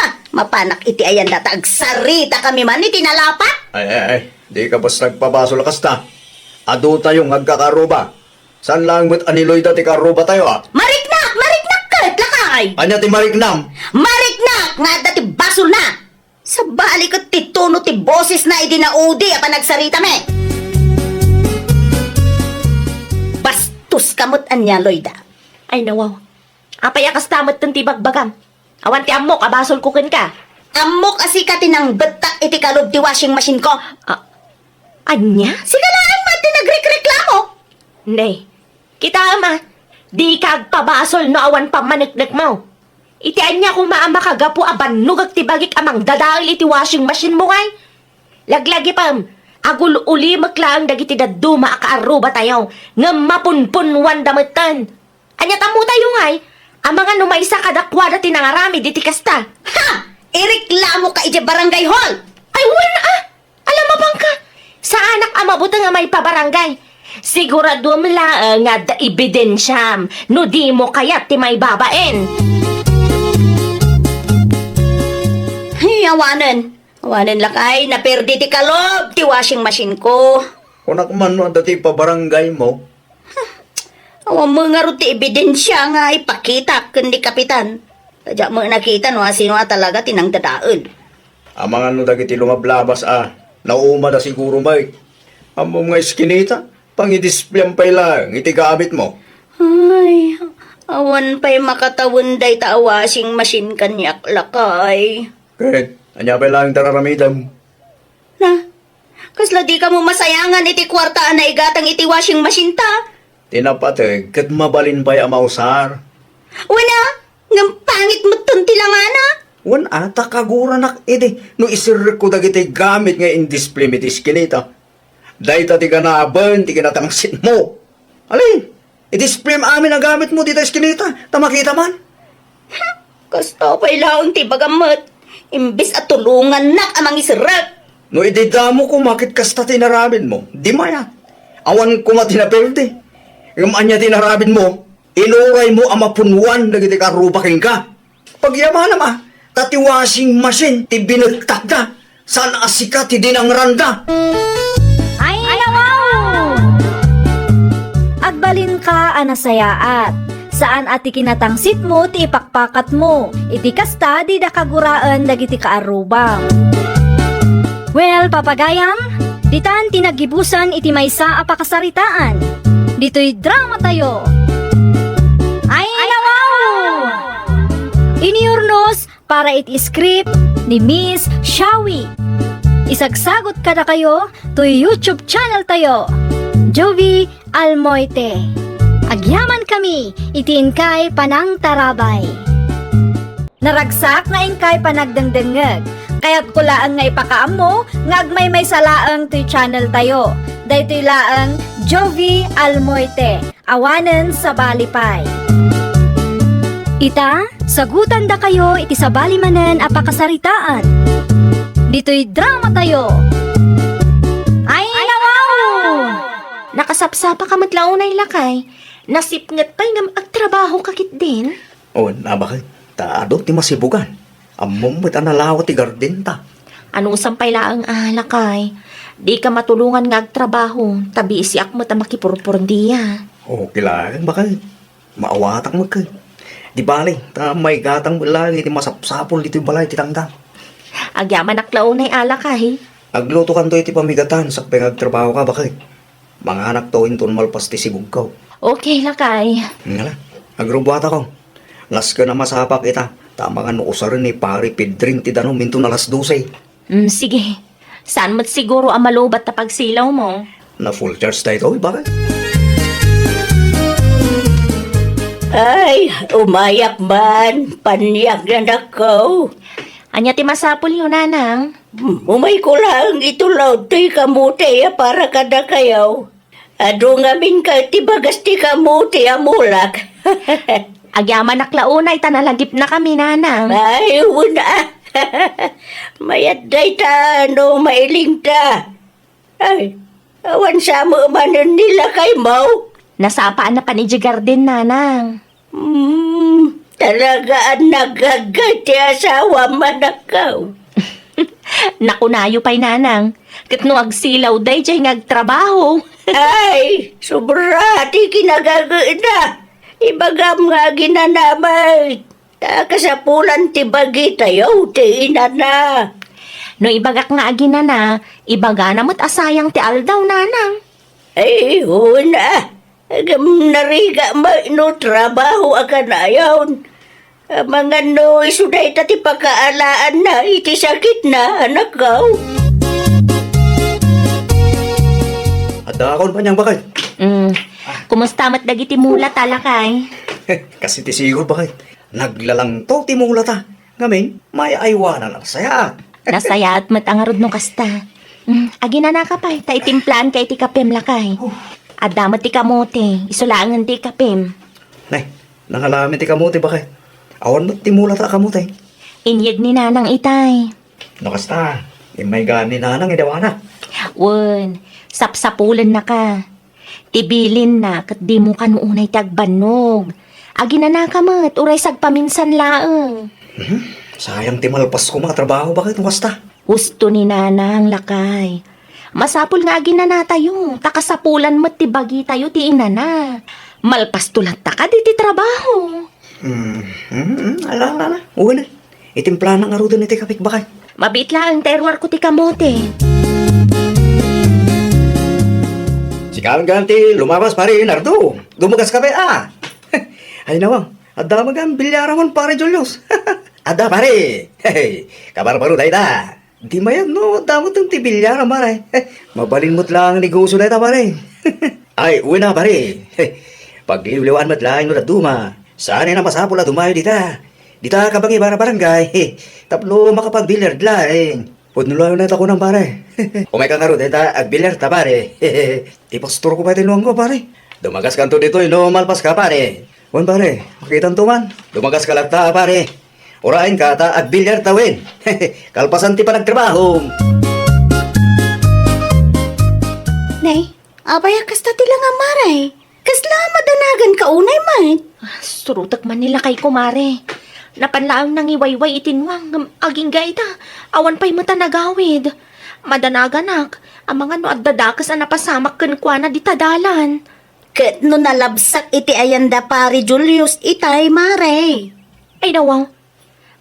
Ha! Mapanak iti ayan data agsarita kami man iti nalapat. Ay, di ka basta nagpabasol kasta. Ado tayong agkakaruba. San lang mo't aniloy dati karuba tayo Mariknak kalit lakay. Anya ti Marignam. Mariknak nga dati basol na. Sa balik at tituno ti boses na idinaudi apa nagsarita me. Bastos kamot anya Loida. Ay nawaw. Apay akas tamat ng tibagbagam. Awan ti amok, abasol kukin ka. Amok asika tinang betak iti kalub ti washing machine ko. Anya? Sigalaan man ti nagrekreklamo. Nay, kita ama. Di kag pabasol no awan pamaniknik mo. Iti anya kung maama kagapu aban nugag ti bagik amang dadail iti washing machine mo ngay. Laglagi pam. Agul uli maklang dagiti daduma akaaruba tayo. Nga mapunpunwan dametan. Anya tamo tayo ngay. Ang mga numaysa kadakwada tinangarami diti kasta. Ha! Ireklamo ka iti barangay hall. Ay wala Alam mo bang ka? Sa anak amabuta nga may pabarangay. Sigurado mo lang nga da ebidensyam. No di mo kayat ti may babaen. Ay, awanan. Awanan lakay, naperdi ti kalob, ti washing machine ko. Kunak man no dati pabarangay mo. Awan mo nga ro ti ebidensya nga ipakita kundi kapitan. Kaya mo nakita no, sino talaga tinang dadaon. Ang mga no dagiti lumablabas nauma na siguro may. Ang mga iskinita, pang i-display pa lang, iti gamit mo. Ay, awan pa'y makatawon day ta washing machine kanyak lakay. Kahit, anya pa lang tararamidam. Na, kasla di ka mo masayangan iti kwarta na igatang iti washing machine ta. Tinapatag, kat mabalin pa'y amausar. Wala, ngam pangit mo tunti lang ana. Wan ata kagura nak no isirrik ko dagiti gamit nga in-display mit iskinita. Dahil ti ka naaban, ti kinatangsit mo. Alin, i-display amin ang gamit mo dito iskinita, tamakita man. Kasto pa'y laong ti bagamot. Imbis at tulungan nak amang isirap. No ididamo ko makit kasta tinarabin mo, di maya. Awan ko matinaperde. Yung anya tinarabin mo, inuray mo ang mapunwan na giti karubakin ka. Pagyaman tati washing machine, ti binagtak da. Saan asika ti dinangranda. Ay, nawaw! Agbalin ka anasayaat. Saan ati kinatangsit mo ti ipakpakat mo. Iti kasta di da kaguraan dagiti kaarubang. Well, papagayam, ditan tinagibusan iti maysa a pakasaritaan. Dito'y drama tayo. Ay, nawaw! Iniurnos para iti script ni Miss Shawi. Isagsagot ka na kayo to YouTube channel tayo, Jovi Almoite. Agyaman kami, itiin kay panang tarabay. Naragsak na ingkay panagdengdengeg, kaya't kulaan nga ipakaam mo, ngagmay may salaang to channel tayo. Daytoy laang Jovi Almoite, awanen sa balipay. Ita, sagutan da kayo iti sa balimanen a pakasaritaan. Dito'y drama tayo. Ay, nawaw! Nakasapsapa ka matlaunay lakay. Nasipngat pa'y nga agtrabaho kakit din. O, nabakit, taado ti masibugan. Among mo't analawa ti garden ta. Anong sampay laang lakay? Di ka matulungan nga agtrabaho. Tabi isiak mo ta makipurpurdiya. O, kailangan bakit? Maawatak mo ka. Di bali, ta may gatang lagi ti masapsapol dito yung balay ti tangtang. Agyaman aklaunay alakay. Agluto kan to iti pamigatan sa pengagtrabaho ka bakit? Mga anak to inton malpas ti sigugkaw. Okay lakay. Ngala, agrubwat ako. Las ka na masapak ita. Tama nga no usarin ni pare Pedring ti danom minto na alas 12. Sige. Saan mo't siguro ang malubat na pagsilaw mo? Na full charge na ito, bakit? Ay, umayak man. Panyak na nakaw. Anya ti masapol yun, nanang? Umay ko lang itulaw ti kamuti para kada kayaw. Ado ngamin ka ti bagas ti kamuti amulak. Agyaman naklaunay, tanalagip na kami, nanang. Ay, una. Mayat day ta, no mailing ta. Ay, awan sa mo manon nila kay mau. Nasapaan na pa ni Garden, nanang. Talaga ang nagagay ti asawa manakaw. Nakunayo pa'y nanang. Kat no agsilaw day, jay ngagtrabaho. Ay, sobra ti kinagagay na. Ibagam nga ginanamay. Kasapulan ti bagi tayo, ti ina na. No ibagak nga agina na, ibaga na mo't asayang ti aldaw, nanang. Ay, una. Agam nariga no trabaho akan ayaw. Mga no, isuday ta ti pagkaalaan na, iti sakit na, anak ko. At dakon pa niyang bakit? Kumusta mat dagiti mula talakay? Kasi ti siguro bakit? Naglalang to ti mula ta. Ngamin, may aywanan ang saya. Nasaya at matangarod no kasta. Agina na ka pa, ta itimplaan kay ti kapem lakay. Adamat ti kamote, isulangan ti kapem. Nay, nangalamin ti kamuti bakit? Awan mo ti mula ta kamuti. Inyag ni nanang itay. Nakasta, may gani nanang idawana. Wen, sapsapulan na ka. Tibilin na, kat di mo ka noonay tagbanog. Agina na ka mat, uray sagpaminsan laeng. Sayang ti malpas ko mga trabaho, bakit nakasta? Gusto ni nanang lakay. Masapul nga agina na tayo, takasapulan mo't ti bagi tayo ti ina na. Malpas tulat ta ka di ti trabaho. Ala. Uwi na. Itimpla ng arudan ni ti kapik bakit? Mabit lang ang terwar ko ti kamote. Si ganti, lumabas pare Nardo. Dumugas ka ba Ay nawang, adda magang bilyaraman pare Julius. Adda pare. Hey, kabar baru tayo da. Di mayan no, damot ng tibilyara pare. Mabalin mo't lang ang negosyo na ita pare. Ay, uwi na pare. Pagliwliwan mo't lang no na duma. Saan na masapol na dumayo dita. Dita kabangi para barangay. Taplo makapag-billiard lang. Pudnulo na ito ko ng pare. Umay kang karot, ita ag-billiard ta pare. Ipastor ko pa tinuang ko pare. Dumagas ka to dito, no malpas ka pare. Wan pare, makitan to man. Dumagas ka lang ta pare. Urain ka ta ag-billiard tawin. Kalpasan ti pa nagtrabaho. Nay, abaya kasta ti lang amaray. Kasla madanagan ka unay man. Surutak man nila kay kumare. Napanlaang nang iwayway itinwang, aging gaita, awan pa'y mata nagawid. Madanaganak, ang mga no agdadakas ang napasamak kenkwana di tadalan. Ket no nalabsak iti ayanda pari Julius itay mare. Ay nawaw,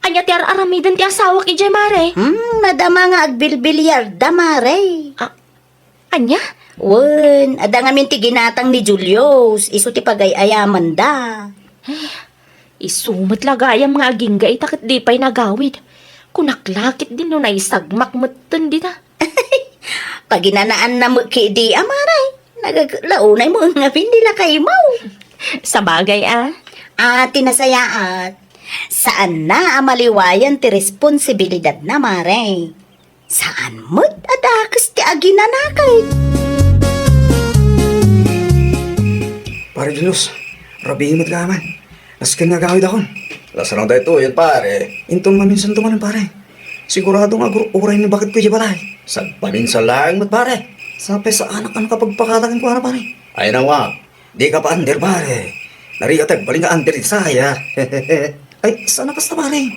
anya ti aramidan ti asawak ijay mare. Madama nga agbilbilyar da mare. Anya? Wen, ada nga min ti ginatang ni Julius, iso ti pagayayaman da. Isumat lagayam nga aging gaita kat di pa'y nagawid. Kunaklakit din no naisagmak matan di ta. Paginanaan na mo ki di amaray. Nagaglaunay mo nga pindila kay mo. Sa bagay Tinasayaat. Saan na amaliwayan ti responsibilidad na mare? Saan mo't adakas ti aginanakay? Pare Julius, rabihin mo't ka man. Naskin nga gawid akon. Lasarang tayo to, yan pare. Intong maminsan tumanan pare. Sigurado nga uray ni bakit ko di balay. Sa paminsan lang mo't pare. Sapay sa anak kapag pakatakin ko na pare. Ay nawa, di ka pa under pare. Nariyatag baling ka under saya. Ay, sana kasta pare.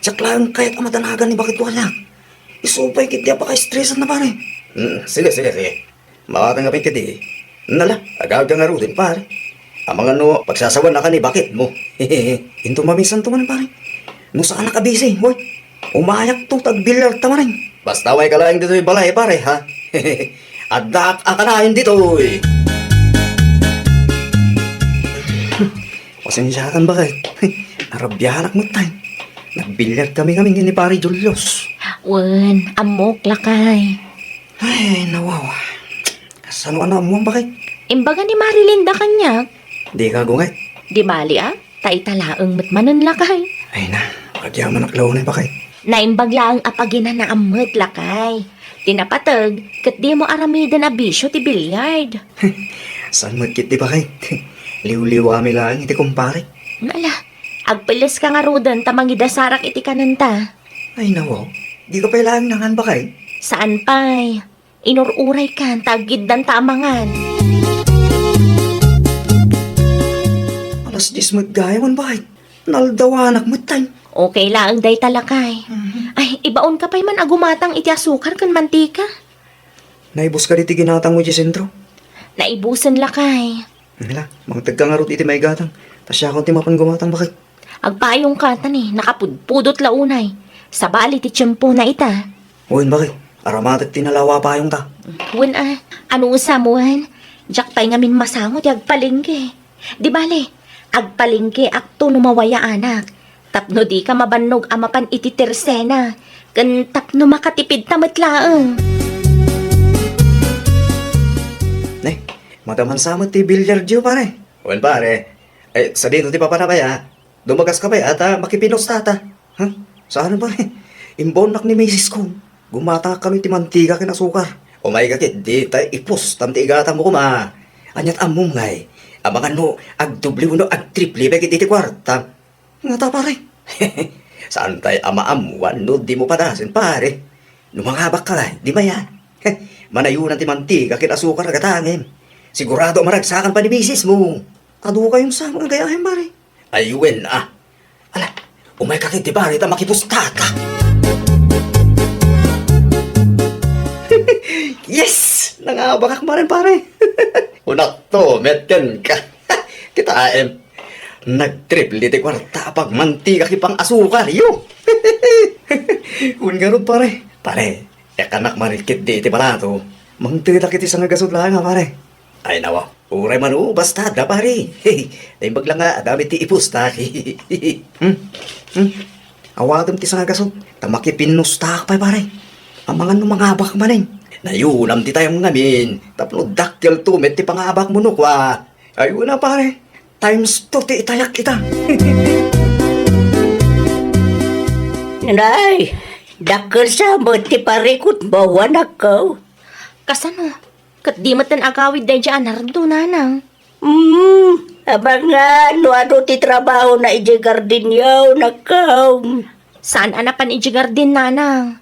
Tsak lang kahit amadanagan ni bakit ko niya. Isupay kit di pa ka-stressan na pare. Sige. Makatangapin ka di. Nala, agawid ka nga rin pare. Ang mga no, pagsasawan na ka ni bakit mo. Into mamisan tumanan pare. No saan ka busy, hoy. Umayak to tagbilyar tamanan. Basta way ka lang dito yung balay pare ha. Adak akanahin dito eh. Pasensyakan bakit? Narabyahan mo tayo. Nagbilyar kami ni Pare Julius. Wen, amok lakay. Ay, nawawa. Kasano anak mo, bakit? Imbaga ni Marilinda kanya. Di ka gungay. Di bali taitalaang matmanon lakay. Ay na, pagyaman aklaw na bakit? Naimbagla ang apagina na amot lakay. Tinapatag, kat di mo aramida na bisyo ti bilyard. Saan mo kit di bakit? Liw-liwami lang iti kumpare. Nala, agpilis ka nga rudan tamangida sarak iti kananta. Ay nawaw, di ka pailangan nangan bakit? Saan pa'y? Inururay ka, tagid dan tamangan. Alas 10 maggayawan bakit? Naldawanak mo time. Okay lang day talakay. Ay, ibaon ka pa'y man agumatang iti asukar kan mantika. Naibos ka diti ginatang mo di sentro. Naibusan lakay. Nila, mga tagkangarot iti may gatang. Tasya akong timapan gumatang bakit? Agpayong kata ni, nakapudpudot launay. Sa bali ti tiyempo na ita. Uwin bakit? Aramatat tinalawa pa yung ta. Wen ano usamuan? Jak pa'y ngamin masangot agpalingke. Di bale, agpalingke akto numawaya anak. Tapno di ka mabannog amapan iti tersena. Kan tapno makatipid tamatlaang. Ne, madaman samot ti bilyard diyo pare. Uwin pare, ay sa dito ti papanabaya. Dumagas ka ba at makipinos tata? Ha? Saan ba? Imbonak ni Mrs. ko. Gumata kami ti mantika kinasukar. O may kakit, di tayo ipos, tamti igatan mo kuma. Anyat among ngay. Abangan mo, ag-dubli mo, ag-triple, bagit iti kwarta. Nga ta pare. Saan tayo ama-amuan, no, di mo padasin pare. Numangabak ka ngay, di ba yan? Manayunan ti mantika kinasukar agatangin. Sigurado maragsakan pa ni Mrs. mo. Ado kayong sa mga gayahin pare. Ayuin Ala, umay kakit ti pare, ta makipustata. Yes! Nangabakak mo rin, pare. Unak to, metken ka. Kita nag-triple ti kwarta pag mantika kipang asukar, yo. Kung ganun, pare. Pare, kanak marikit di ti barato. Mangtita kiti sa nagasod lang, pare. Ay, nawa. Uray man basta da, pare. Naimbag lang nga, dami ti ipusta. Awadam ti sa nagasod. Tamakipinustak pa, pare. Ang mga numangabak manin. Nayunam ti tayong ngamin. Tapno daktil tumet ti pangabak mo nukwa. Ayun na pare. Times 2 ti itayak kita. Nay, dakil sa mo ti parikot bawan ako. Kasano? Kat di matan agawid day dyan, nardo nanang. Abang nga, ano ti trabaho na iji gardinyaw nakaw. Saan anapan ijigar din nanang?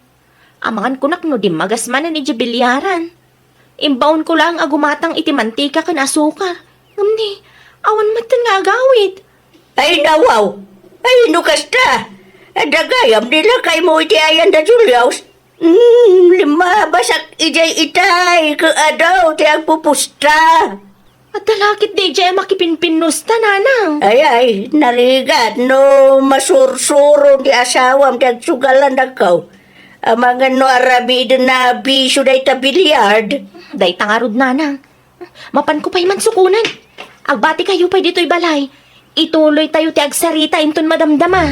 Amangan kunak no di magasmanan iji bilyaran. Imbaon ko lang agumatang iti mantika kan asukar. Ngamni, awan matan nga agawid. Ay nawaw, ay nukasta. Dagayam nila kay mo iti ayan da Julius. Lima basak ijay itay, kaadaw ti agpupusta. At talakit di dyan makipinpinusta nanang. Ay, narigat no masursuro ti asawam ti agsugalan nakaw. Amangan no aramid na bisyo day ta bilyard. Day tangarod nanang. Mapan ko pa'y man sukunan. Agbati kayo pa'y dito'y balay. Ituloy tayo ti agsarita inton madamdama.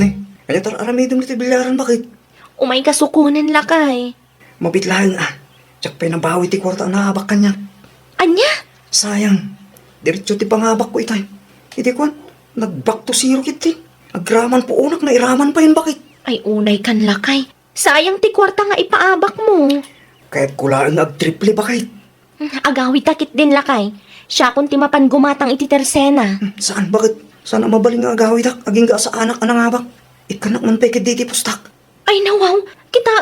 Ne, kanya tar aramidong niti bilyaran bakit? Umay kasukunan lakay. Mabitlahan Tsak pa nabawi ti kwarta na habak kanya. Anya? Sayang. Diretso ti pangabak ko itay. Iti kwan, nag-back to zero kiti. Agraman po unak na iraman pa yun bakit? Ay unay kan lakay. Sayang ti kwarta nga ipaabak mo. Kaya't kulaan nag-triple bakit? Agawi takit din lakay. Siya kung timapan gumatang iti tersena. Saan bakit? Saan ang mabaling nga agawidak? Aging ga sa anak anang habak. Ikanak man pa ikiditi pustak. Ay nawaw, kita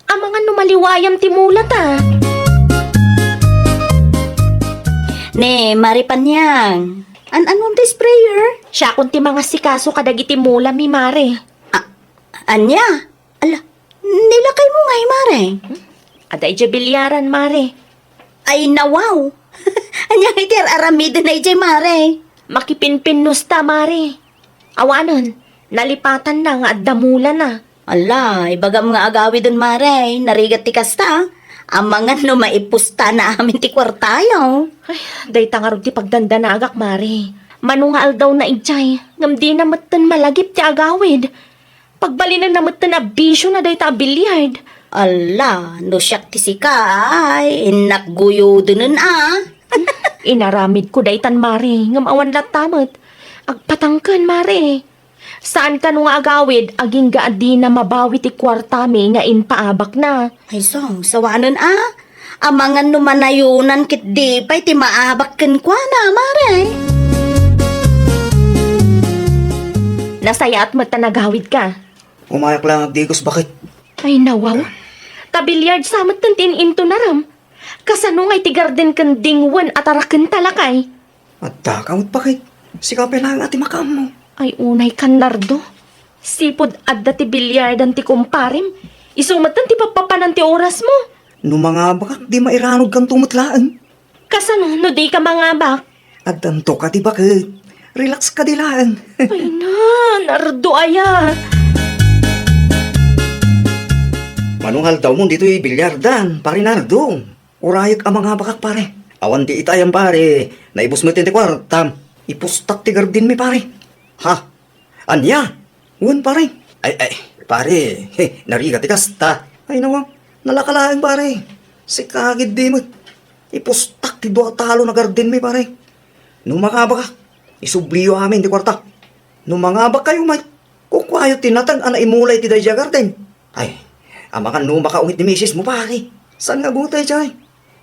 Amangan numaliwayam ti mulat Ne, maripanyang. Anong ti sprayer? Siya kung ti mga sikaso kadagiti mula mi mare. Anya? Ala, nilakay mo ngay, mare. Aday dya bilyaran mare. Ay, nawaw. Anya itir aramid na ijay, mare. Makipinpinusta mare. Awanan, nalipatan na nga at damula na. Ala, ibagam nga agawi dun, mare. Narigat ti kasta. Amangan no maipusta na amin ti kwartayo. Ay, day tangarog ti pagdanda na agak mare. Manungal daw na ijay, ngam di na matan malagip ti agawid. Pagbali na namatan na bisyo na day ta bilyard. Ala, no siyak ti sika ay, inakguyo dun Inaramid ko day tan mare, ngam awan latamot. Agpatangkan mare. Saan ka nung agawid, aging gaadi na mabawi ti kwartami nga inpaabak na. Ay song, sawanan Amangan numanayunan kit di pa'y ti maabakken kwa na, mare. Nasaya at matanagawid ka. Umayak lang agdigos, bakit? Ay nawaw. Tabilyard samat tantin into naram. Kasano nga'y ti garden kan dingwan at arakan talakay. At takamot, bakit? Sikapin lang ati makam mo. Ay unay kan nardo. Sipod adda ti bilyaran ti kumparim. Isumatan ti papapanan ti oras mo. No mga bakak, di mairanod kang tumutlaan. Kasano no di ka mangabak. At tanto ka, di bakit? Relax ka dilaan. Ay na, nardo aya. Manungal daw mo dito bilyardan, pare Nardo. Urayag ang mga bakak, pare. Awan di itayang, pare. Naibos mo tinti kwartam. Ipustak ti gardin mi, pare. Ha? Anya? Uwan, pare. Ay, pare. Narigat ti kasta. Ay, nawang. Nalakalaan, pare. Si kagid di mo. Ipustak ti doa talo na gardin mi, pare. Nung mga bakak, isubliyo amin di kwarta. Nung mga bak kayo, may kukwayo tinatang ana imulay ti dayja garden. Ay, amakan no makaungit ni misis mo, pare. Saan nga butay, chay?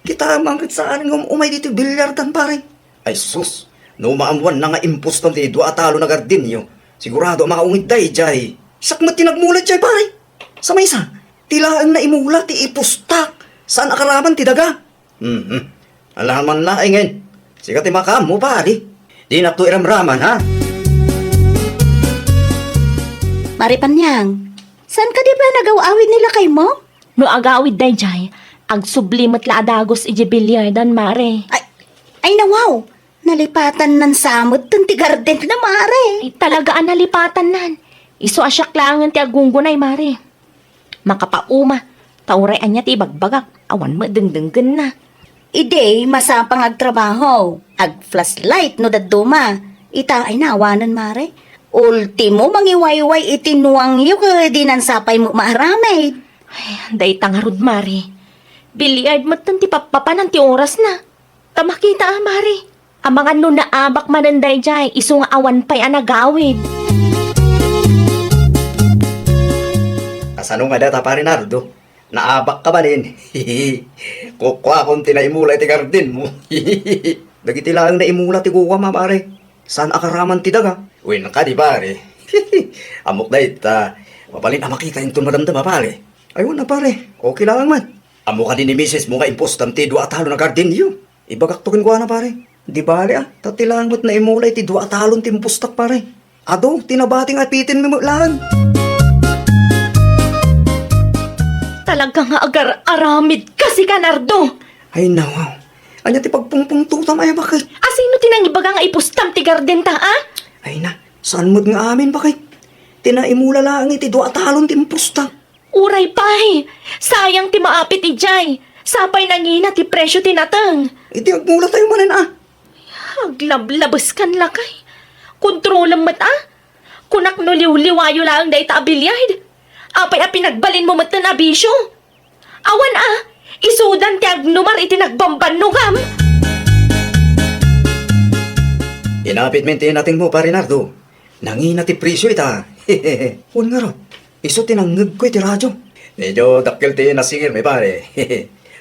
Kita mangkit saan ng umay dito bilyardan, pare. Ay, sus. No maamuan na nga impus ng ti doa talo na gardin nyo. Sigurado makaungit day, chay. Sakmat tinagmulat, chay, pare. Sa may isa, tilaan na imula ti ipustak. Saan akaraman ti daga? Alaman na ingin. Siga ti makam mo, pare. Di na to iramraman, ha? Mare Panyang, saan ka di ba nagaw-awid nila kay mo? No agawid day jay, agsublimat la adagos iji bilyardan mare. Ay nawaw, nalipatan ng samot ng ti garden na, mare. Ay talagaan nalipatan nan. Iso asyak langan ti agunggunay mare. Makapauma, tauray anya ti bagbagak, awan mo dengdenggen na. Ide, masapang agtrabaho. Ag-flashlight no daduma. Ita ay nawanan, mare. Ultimo, mangiwayway itinuang yu di nansapay mo maaramay. Ay, day tangarod mare. Bilyard mo ti papapanan ti oras na. Tamakita mare. Ang mga no naabak mananday jay, iso nga awan pa'y anagawid. Kasano nga data, pare Nardo? Naabak ka ba nin? Kukwa kung tinaimula ti gardin mo. Dagiti lang na imula ti kuwa, ma, pare. Saan akaraman ti daga? Uwin ka, di, pare. Amok na ita. Mapalin na makita yung madamdama, pare. Ayun na, pare. Okay lang man. Amok ka din ni misis mo nga impostam ti dua talo na gardin yun. Ibagaktukin ko na, pare. Di bale, tatilang mo't na imulay ti dua talon ti impostak, pare. Ado, tinabating at pitin mo lang. Talaga nga agar-aramid kasi ka, Nardo. Ay, nawaw. Anya ti pagpungpungtutam ay bakit? Asino tinangibaga nga ipustam ti garden ta, ah? Ay na, saan mo't nga amin bakit? Tinaimula lang iti dua talon ti impostak. Uray pay, sayang ti maapit ijay. Sapay nangina ti presyo tinatang. Iti agmula tayo manin, Aglablabas kan lakay. Kontrolam mat, Kunak no liw-liwayo lang day ta bilyard. Apay pinagbalin mo mat na abisyo. Awan isudan ti agnumar iti nagbamban no gam. Inapit mintin natin mo, pare Nardo. Nangina ti presyo ita. Un nga ron, iso tinanggag ko iti radyo. Medyo dakil ti nasingir, may pare.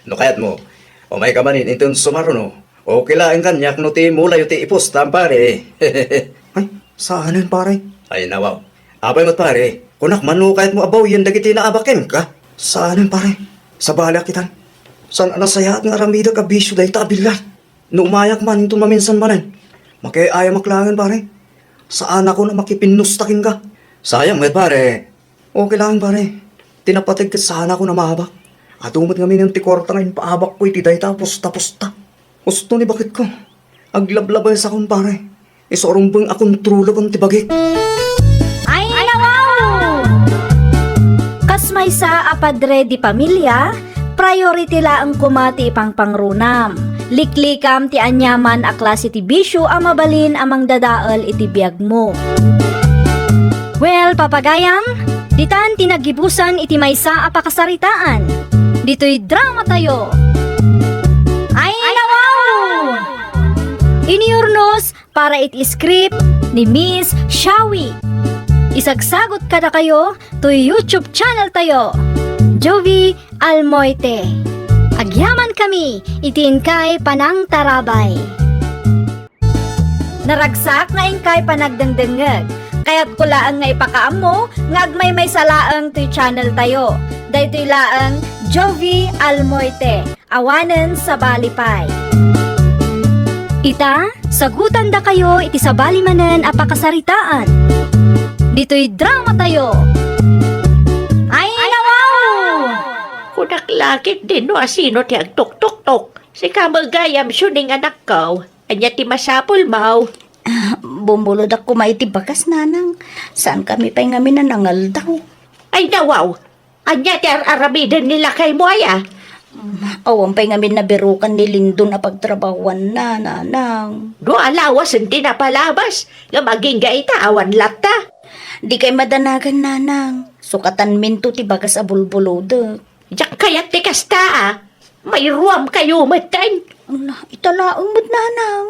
No kayat mo, umay ka manin itong sumaro no. O kilaing kanyak no ti mula yung ti ipostam, pare. Ay, saanan, pare? Ay, nawaw. Abay mo't, pare. Kunak man no kahit mo abaw yan dagiti naabakin ka. Saanan, pare? Sa balak kitan. San anasaya at nga ramida ka bisyo dahi tabilat. No umayak man itong maminsan manin. Makiaya maklangan, pare. Saan ako na makipinustakin ka? Sayang, may pare. Okay lang, pare. Tinapatig ka sana ako na mahabak. At umot kami ng tikorta ngayon pahabak ko iti dahi tapos-tapusta. Gusto ni bakit ko? Aglablabay sa akong, pare. Isorumbang akong trulo kong tibagik. Ay, nawaw! Kasmay sa apadre di pamilya, priority laang kumati pang pangrunam. Liklikam ti anyaman a klase ti bisyo a mabalin amang dadaal iti biyag mo. Well, papagayam, ditan tinagibusan iti maysa a pakasaritaan. Dito'y drama tayo. Ay, nawaw! Iniurnos para iti script ni Miss Shawi. Isagsagot kada kayo to YouTube channel tayo, Jovi Almoite. Agyaman kami, itiin kay Panang Tarabay. Naragsak na ingkay panagdengdengeg, kaya't kulaan nga ipakaam mo, ngagmay may salaang to'y channel tayo. Daytoy laang Jovi Almoite, awanen sa balipay. Ita, sagutan da kayo iti sa balimanen a pakasaritaan. Dito'y drama tayo. Ay, nawaw! Kunaklakit din no asino ti agtok-tok-tok. Si kamagayam siya ning anak ko. Anya ti masapol mau. Bumbulod ako maiti bakas, nanang. Saan kami pa'y ngamin na nangal daw? Ay nawaw. Anya ti aramidan nila kay mo ay Awang pa'y ngamin na birukan ni Lindo na pagtrabahuan na, nanang. Do alawas hindi na palabas. Nga maging gaita awan lata. Di kay madanagan, nanang. Sukatan minto ti bagas a bulbulod. Diyak kayat ti kasta May ruam kayo matay. Allah, italaang mo't, nanang.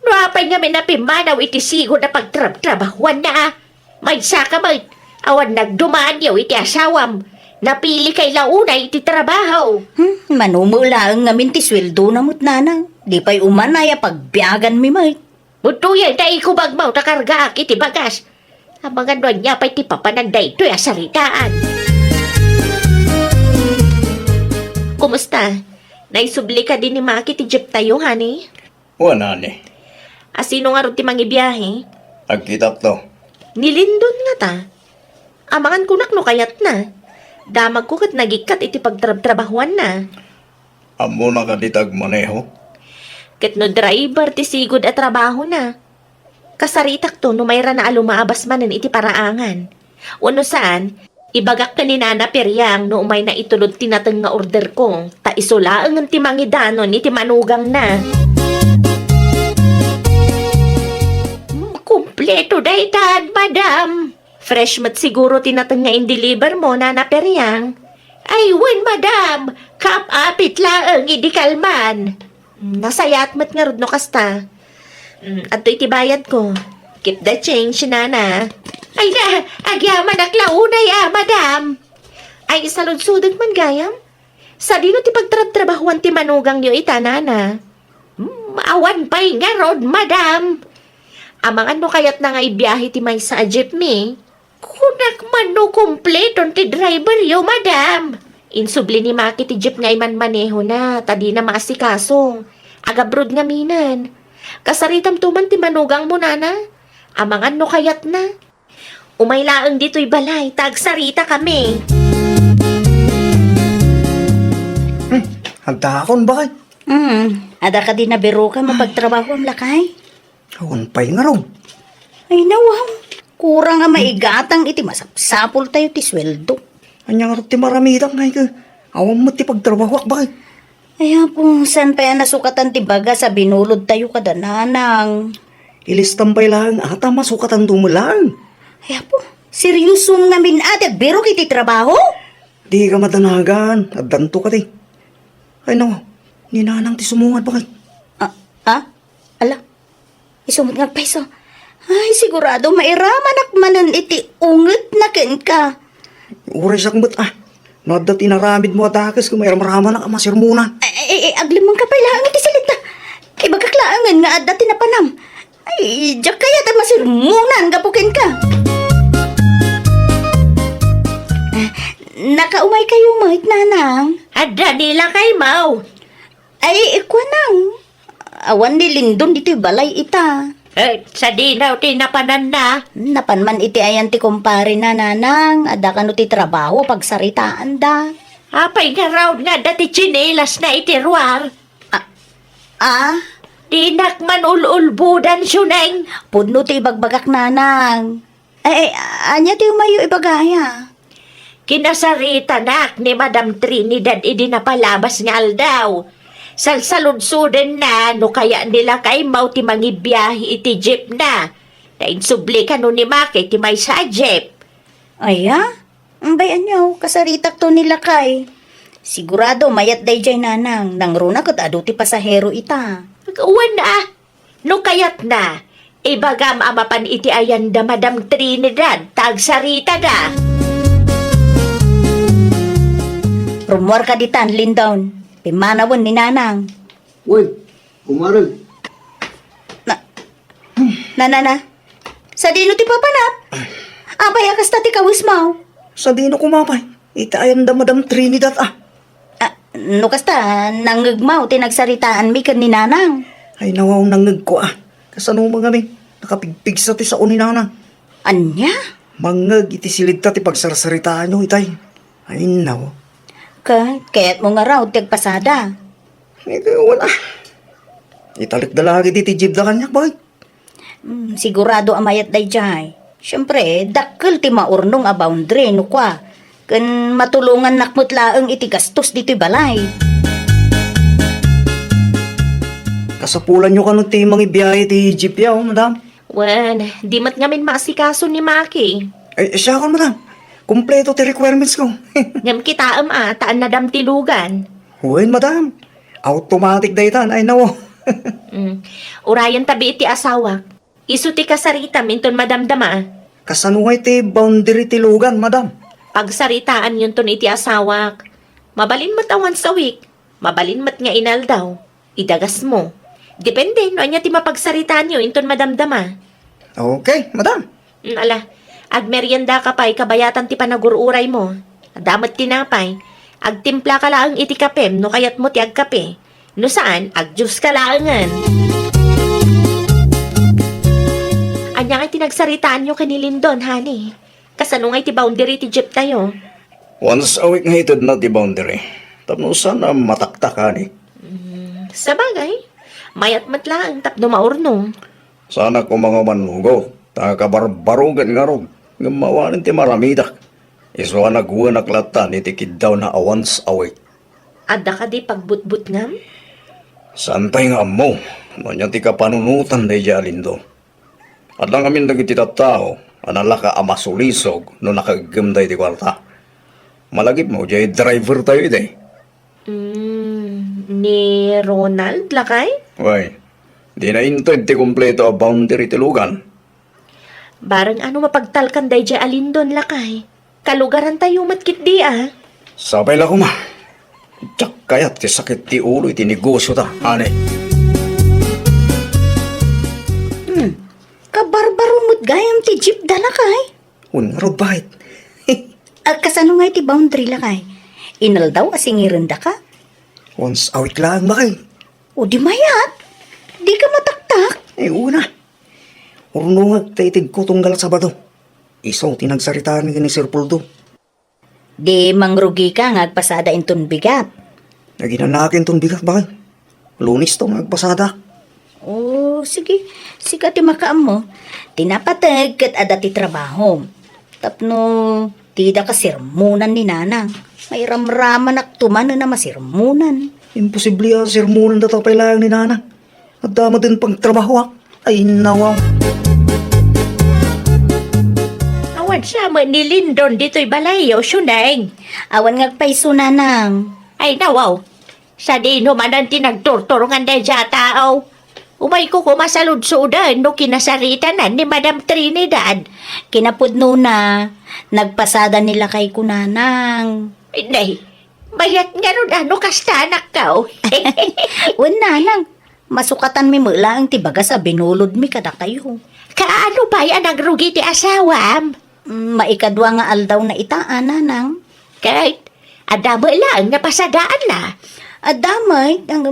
Nuapay nga may napimanaw iti sigo na pagtrabahuan na May saka may awan nagdumaan yaw iti asawam. Napili kay launa iti trabaho. Manumula ang ngamin ti sweldo na mo't, nanang. Di pa'y umanaya pagbiagan mi, may. Butuyan na ikubagmaw na karga iti bagas. Ang mga nuan niya pa'y ti papananday ito'y asaritaan. Kumusta? Naisubli ka din ni Maki ti jeep tayo, honey? Wala ni. Asino nga ron ti mangibiyahe? Agkitak to. Nilindon nga ta. Amangan kunak no kayat na. Damag ko kat nagikat iti pagtrabahuan na. Amo na kaditag maneho. Ket no driver ti sigod at trabaho na. Kasaritak to no mayra na alumaabas manen iti paraangan. Uno saan, ibagak ka ni Nana Peryang no umay na itulod tinateng nga order ko. Ta isulaang ang timangidanon iti manugang na. Kumpleto daytad, madam. Fresh mat siguro tinateng nga in-deliver mo, Nana Peryang. Ay, wen, madam. Kap-apit laang idikalman. Nasayat mat nga rod no kasta. At iti bayad ko. Keep the change, Nana. Ay na, agyaman ak launay madam. Ay, isaludsudag man gayam. Sa dino ti pagtrabahuan ti manugang niyo ita, Nana. Awan pa'y nga rod, madam. Amang ano kayat na nga ibiyahe ti may sa jeepney? Kunak man no kompleton ti driver yo, madam. Insubli ni Maki ti jeep nga iman maneho na, tadi na maasikaso. Agabrod nga minan. Kasaritam tuman ti manugang mo, Nana. Amangan no kayat na. Umaylaang dito'y balay, tagsarita kami. Hagdakon ba kay? Ada ka din na biro ka mapagtrabaho ang lakay? Awan pa'y nga ron. Ay nawaw, kurang nga maigatang iti masapsapol tayo ti sweldo. Anyang ron ti maramidang ngay ka. Awan mo ti pagtrabaho ba kay? Ay po, saan pa yan nasukatan ti baga sa binulod tayo kada, nanang? Ilistambay lang ata masukatan tumulang. Ay po, seryosong namin ate, biro kiti trabaho? Di ka madanagan. Addanto ka ti. Ay nawa, ninanang ti sumungad ba kay? Ala, isumot nga peso. Ay, sigurado mairaman ak manan iti unget na ken ka. Uray sak ba't Nada tinaramid mo atakas kung mayroong maraman ang amasirmuna. Aglimang ka pala ang iti salita. Kay bagaklangan nga adda tinapanam. Ay, diyak kaya ta masirmunan gapukin ka. Nakaumay kayo mahit, nanang. Adda nila kay Mau. Ay, ikwa nang. Awan ni Lindon dito'y balay ita. Sa dinaw tinapanan na. Napanman iti ayan ti kumpare na, nanang. Ada ka no ti trabaho pagsaritaan da. Apay nga raw nga dati chinelas na itiruar. Dinak man ululbudan syuneng. Pudno ti ibagbagak, nanang. Anya ti umayo ibagaya. Kinasarita nak ni Madam Trinidad idi napalabas nga aldaw. Salsaludsudan na, no kaya nila kay mau ti mangibiyahe iti jeep na. Nainsubli ka no ni Maki ti may sa jeep. Ay, ha? Ang bayan niyo, kasaritak to nila kay. Sigurado, mayat day jay nanang, nang runa kat ado ti pasahero ita. Uwan na, no kayat na. Ibaga maamapan iti ayan da Madam Trinidad, tagsarita da. Rumor ka ditan, Lindon. Pimanawon ni nanang. Uy, kumarag. Na. Sa dino ti papanap? Abay, akas ta ti kawis mo. Sa di no kumapay. Itayan da Madam Trinidad No kasta, nanggagmaw, tinagsaritaan mi kan ni nanang. Ay nawaw nangag ko Kasano mga mi? Nakapigpig sa ti sa uninana. Anya? Mangag iti silid ta ti pagsarsaritaan nyo itay. Ay naw. Kaya't mo nga raw, tagpasada. Wala. Italik da lagi ti jeep da kanyak bakit? Sigurado amayat day jay. Siyempre, dakkel ti maurnong a boundary, no kwa. Kan matulungan nakmut laeng iti gastos dito'y balay. Kasapulan nyo ka nung ti mangibiyahe ti jeep yaw, madam. Wan, di mat ngamin maasikaso ni Maki. Ay, siya ka, madam. Kompleto ti requirements ko. Ngam kita taan na dam tilugan. Huwin, madam. Automatic daytan, ay nawo. Urayan tabi iti asawa. Isu ti kasarita minton madamdama. Kasanungay ti boundary ti lugan, madam. Pagsaritaan yun ton iti asawak. Mabalin mat once a week. Mabalin mat nga inal daw. Idagas mo. Depende no anya ti mapagsaritaan nyo inton madamdama. Okay, madam. Ala, agmeryenda ka pa'y kabayatan ti panagururay mo. Adamat tinapay. Agtimpla ka laang iti kapem no kayat mo ti agkape. No saan, agjus ka laangan. Anya nga tinagsaritaan nyo kanilindon, honey. Kasano nga iti boundary ti jeep tayo? Once a week nga itod na ti boundary. Tapno sana mataktak ka ni. Sa bagay, mayat matlang tapno maurnong. Sana ko mga manugo. Kabarbarugan nga ron. Ngamawanin ti maramidak. Iso nga nagwa naklatan iti kiddaw na once a week. Adda ka di pagbutbut ngam? Santay nga mo. Manya ti kapanunutan day jalindo. At lang amin dagiti tattao, anala ka amasulisog no nakagimday ti kwarta. Malagip mo, jay driver tayo ide. Ni Ronald lakay? Way, di na inted ti kompleto a boundary ti lugan. Barang ano mapagtalkan day jay alindon lakay. Kalugaran tayo matkit di Sabay lang ko ma. Tsak kayat ti sakit ti ulo iti negosyo ta, ane. Kabarbaro mo't gayam ti jeep dala kay. Unrod bahit. Kasano nga iti boundary la kay? Inal daw asingiran da ka? Once a week lang ba kay? O di mayat. Di ka mataktak. Una. Urnungag ta itig ko tunggal Sabado. Isaw tinagsaritaan ni Sir Puldo. Di mangrugi ka nga agpasada inton bigat. Naginanakin tong bigat ba kay? Lunis to magpasada. Oh, sige. Sige ti makaam mo. Tinapatag kat ada ti trabaho. Tapno, tida ka sirmunan ni nanang. May ramraman aktuman na masirmunan. Imposible sirmunan dito pa ilang ni Nana. At dama din pang trabaho Ay nawaw. Awan siya mo ni Lindon dito'y balayo, syuneng. Awan ngagpaiso nanang. Ay nawaw. Sa di no man ang tinagturturungan day siya tao. Umay ko kumasalud-sudan no kinasaritanan ni Madam Trinidad. Kinapudno na, nagpasada nila kay kunanang. Nay, bayat nga ron ano kasta anak ka. Wen nanang, masukatan mi mula ang tibaga sa binulod mi kada kayo. Kaano ba yan ang rugi ti asawam? Maikadwa nga aldaw na itaan nanang. Kahit adamo lang napasadaan na. Adamay, ang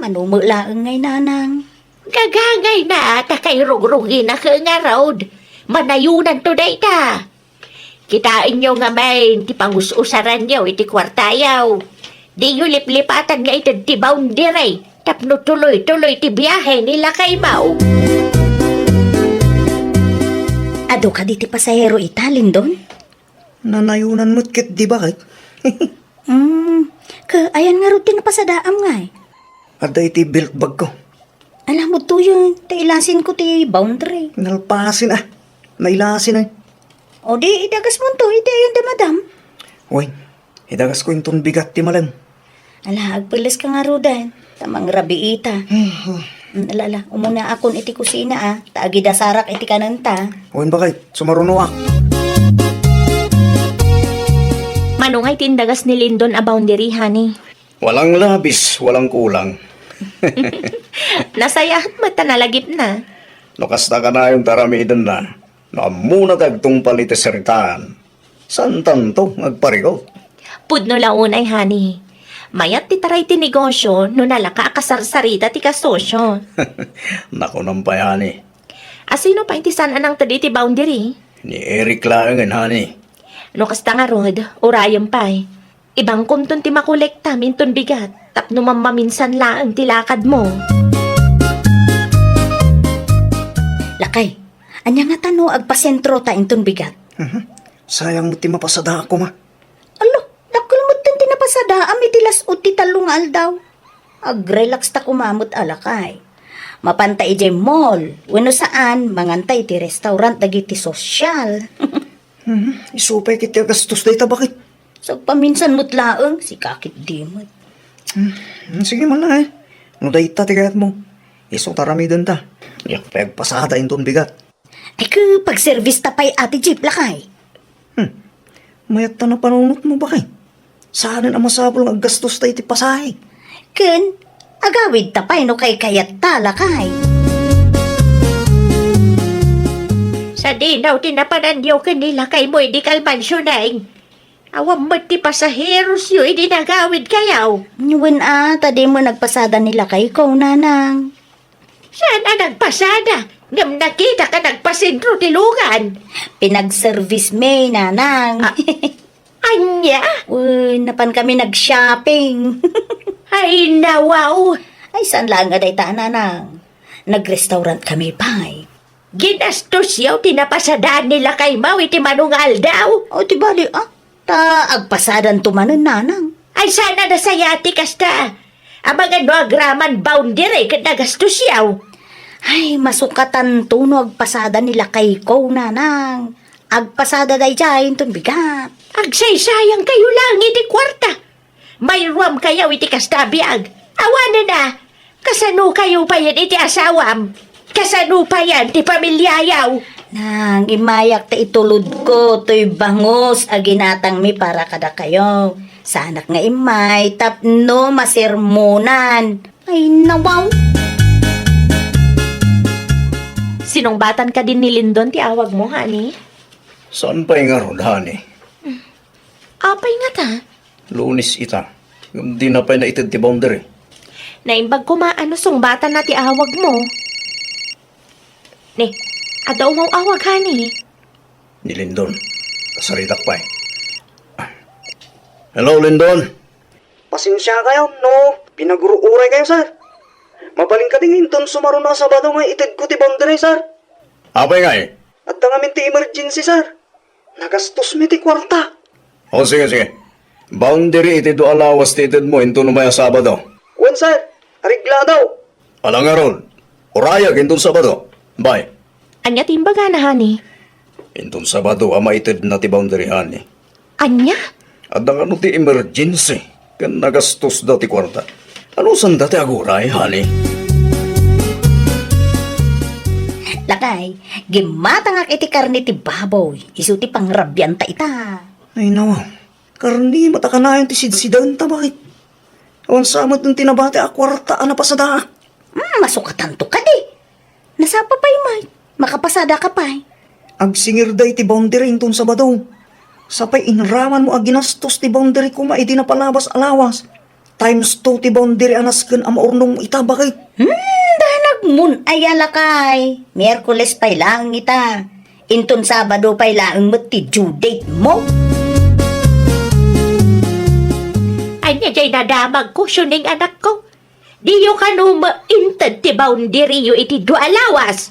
manumula ngay nanang. Gagangay na takay rugrugi na ka nga road. Manayunan to day ta. Kitain nyo nga may ti pangus-usaran nyo iti kwartayaw. Di nyo liplipatan nga iti ti boundary. Tapno tuloy-tuloy ti biyahe nila kay Mau. Ado ka di ti pasahero italin doon? Nanayunan mo't kit di ba kay? Ayan nga rutin na pasadaam nga eh. Ada iti belt bag ko. Alam mo to yun, tailasin ko ti boundary. Nalpasin Nailasin O di, idagas mo to, iti ayun di madam. Uy, hidagas ko yung bigat ti malam. Ala, agpilis ka nga rodan. Tamang rabi ita. Alala, umuna akon iti kusina Taagi dasarak iti kananta. Uy, bakit? Sumaruno ak. Manungay tindagas ni Lindon a boundary, honey. Walang labis, walang kulang. Nasayahan mata nalagip na. Nakasta ka na yung taramidan na. Muna tagtong palite seritaan. San tanto, magparigo. Pudno launay, honey. Mayat ti taray ti negosyo no nalaka akasarsarita ti kasosyo. Nako nang payani. Asino pa inti sana nang tadi ti boundary? Ni Eric Laangan, honey. No kasta nga rod, urayan pa Ibang kumton ti makolekta minton bigat. Tapno mamaminsan laang ti lakad mo. Lakay, anya nga tano agpasentro ta inton bigat. Sayang mo ti mapasada ako, ma. Alo, nakulmot tan tinapasada amitilas o ti talong aldaw. Ag-relax ta kumamot alakay. Mapantay ije mall, wano saan, mangantay ti restaurant dagiti sosyal. Isupay kiti agastos dayta, bakit? So paminsan mo't laeng, si kakit dimot. Sige man na No dayta ti kayat mo. Isong taramidan ta. Yak pagpasada yung bigat. Ay ka, pag-service tapay ati jeep lakay. Mayat ta na panunot mo, bakit? Saan ang masapol ang gastos tayo ti pasahe? Ken, agawid tapay no kay kayat talakay. Sa dinaw tinapanandyaw kanila kay mo di kalmansyonaing. Awam mo ti pasaheros yu idinagawid kayaw. Nyuwen tadi mo nagpasada nila kay ikaw nanang. Saan nagpasada? Ngam nakita ka nagpasentro ti lugan. Pinag-service may nanang. Anya? Uy, napan kami nag-shopping. Ay nawaw. Ay, saan lang nga day ta nanang? Nag-restaurant kami pay. Ginastos yaw tinapasadaan nila kay Mau iti manungal daw. O, di bali, ta agpasadan tumanan nanang. Ay sana nasayati kasta. Amagan no agraman boundary kat nagastos yaw. Ay, masukatan tuno agpasada nila kay ko nanang. Agpasada day dyan ton bigat. Agsaysayang kayo lang iti kwarta. May ruam kayaw iti kastabiag. Awanan na. Kasano kayo pa yan iti asawam. Kasano pa yan ti pamilyayaw. Nang imayak ta itulod ko, to'y bangos aginatang mi para kada kayo. Sa anak nga imay, tapno masermonan. Ay, nawaw. Sinungbatan ka din ni Lindon ti awag mo, honey? Saan pa yung aron, honey? Apay nga ta. Lunis ita. Yung di na pa na itid ti boundary. Naimbag ko maano sungbatan na ti awag mo. Ni, adaw mo awag, honey. Ni Lindon. Kasaritak pa Hello, Lindon. Pasensya kayo, no? Pinaguro-uray kayo, sir. Mabaling ka ding inton sumaro na Sabado nga itid ko ti boundary, sir. Apay nga At tangamin ti emergency, sir. Nagastos mi ti kwarta. O sige. Boundary iti do alawas ti itid mo into numaya Sabado. Wen, sir. Arigla daw. Alang aron. Urayag into Sabado. Bye. Anya timbaga na, honey. Into Sabado ama itid na ti boundary, honey. Anya? At ang ano ti emergency. Kan nagastos daw ti kwarta. Ano san dati aguray, honey? Lakay, gimatangak iti karni ti baboy. Isu ti pangrabyan ta ita. Ay, nawa. Karni, matakanayon ti sidsidan ta, bakit? Awan samad ng tinabate a kwarta na pasada. Masukatan to ka di. Nasapa pa'y may. Makapasada ka pa'y. Agsingir day ti boundary inton Sabado. Sapay inraman mo aginastos ti boundary ko maiti na palabas alawas. Times 2 ti boundary anasken am urnong ita, bakit? Danag mun ay alakay. Miyerkules pa'y lang ita. Inton Sabado pa'y lang mo ti due date mo. Anya jay nadamag ko, suning anak ko. Diyo ka no maintad ti boundary yu iti do alawas.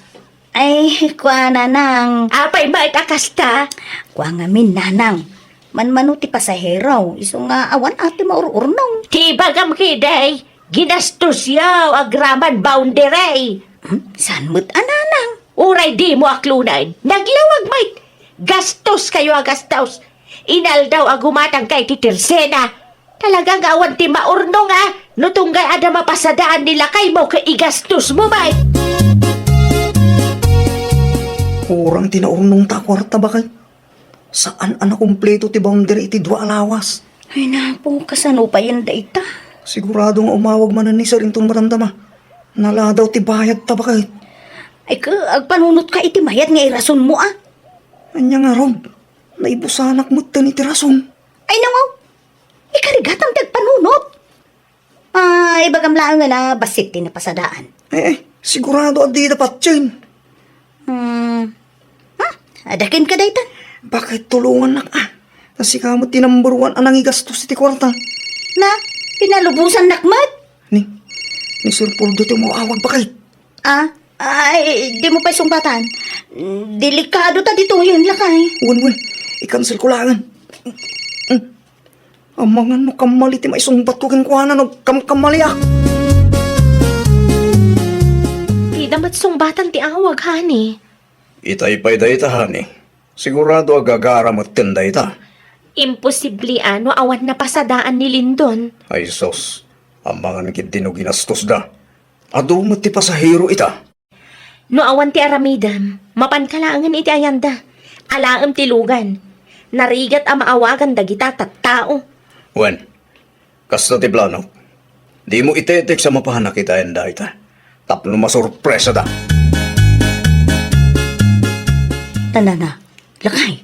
Ay, kwa nanang. Apay matakasta. Kwa nga min nanang. Manmano ti pasahero. Iso nga awan ati maururnong. Ti bagam kiday. Ginastos yaw agraman boundary. Saan mo't ananang? Uray di mo aklunan. Naglawag may gastos kayo agastos. Inal daw agumatang kay titirsena. Talagang awan ti maurno nga. Nutunggay ada mapasadaan nila kay mo kay igastos mo may. Kurang tinaurnong ta kwarta ba kay? Saan ana kumpleto ti boundary iti dua alawas? Ay napo, kasano pa yan daita? Sigurado nga umawag man ni sir intong marandama. Nala daw ti bayad ta ba kay? Ay ka, agpanunot ka iti mayat nga irason mo ah. Anya nga Rob, naibusanak mo ta ni tirason. Ay nawaw, ikarigatang tagpanunot. Ay, bagam lang nga na basit tinapasadaan. Sigurado adi dapat chain. Adakin ka daytan. Bakit tulungan nak Kasi kamot tinamburuan anang igastos iti kwarta. Na, pinalubusan nakmat. Ni Sir Poldo ti mawawag ba kay? Ay, di mo pa sumbatan. Delikado ta dito yun lakay. Wan, i-cancel ko langan. Amangan mo kamali ti maisumbat ko kinkwanan o kamaliak. Di damat sumbatan ti awag hani. Itay-pay da ita, honey. Sigurado agagara mo tinda ita. Imposible ano awan na pasadaan ni Lindon. Ay sos, ang mga nakitino ginastos da. Ado mo ti pasahero ita. No awan ti aramidam, mapankalangan iti ayanda. Alaam ti lugan. Narigat ang maawagan dagita tattao. Wen, kasta ti plano. Di mo itetek sa mapahanak ita yanda ita. Tapno masurpresa da. Tanda na, lakay.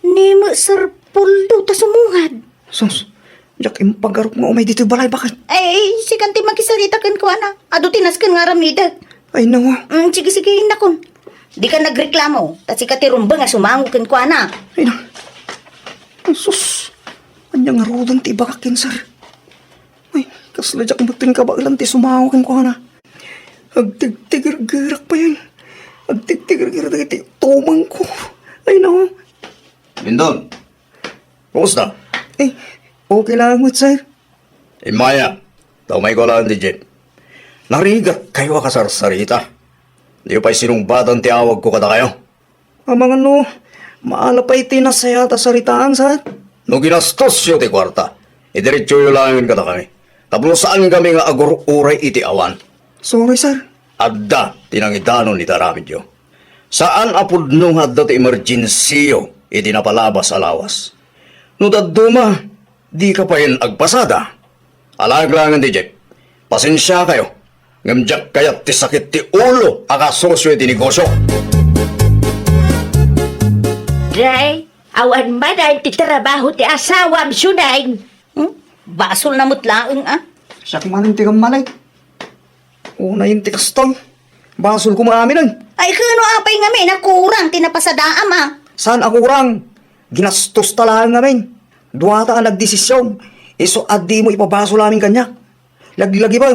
Ni mo Sir Poldo ta sumuhad. Sos, jak impagarok mo umay dito balay bakit? Ay, si kanti makisarita kan ko ana. Ado tinas kan nga ramidag. Ay nawa, Sige, nakon. Di ka nagreklamo. Ta si katirumbang nga sumango kan ko ana. ay na. Sos, anya nga rodang ti bakakin sir. Ay, kasla jak matin ka ba ilan ti sumawakin ko na. Agtigtigir-girak pa yan. Agtigtigir-girak ti tumang ko. Ay nawa. Lindon, kumusta? Okay lang mo sir. Maya, may ko lang di Jen. Narigat kayo akasarsarita. Di pa'y sinumbatan ti awag ko kada kayo. Amang ano, maala pa iti nasaya ta saritaan sir. No ginastos yun ti kwarta. Idiretso yung langin kada kami. Tapos saan kami nga agur-uray iti awan. Sorry sir. Adda, tinangidano ni Taramidyo. Saan apod nung adda ti emergency iti napalabas alawas. No daduma, di ka pa yun agpasada. Alaglangan di Jeff. Pasensya kayo. Ngamjak kayat ti sakit ti ulo akasosyo iti negosyo. Day, awan man ang titrabaho ti asawam sunayin. Basol na mutlaang Siyak manin ti kamalay. Una yung tikastoy. Basol ko maamin ay. Ay, kano apay nga may nakurang tinapasadaam Saan ako kurang? Ginastos talaga namin. Duwata ang nagdesisyon. Iso addi mo ipabasol namin kanya. Lagi-lagi ba?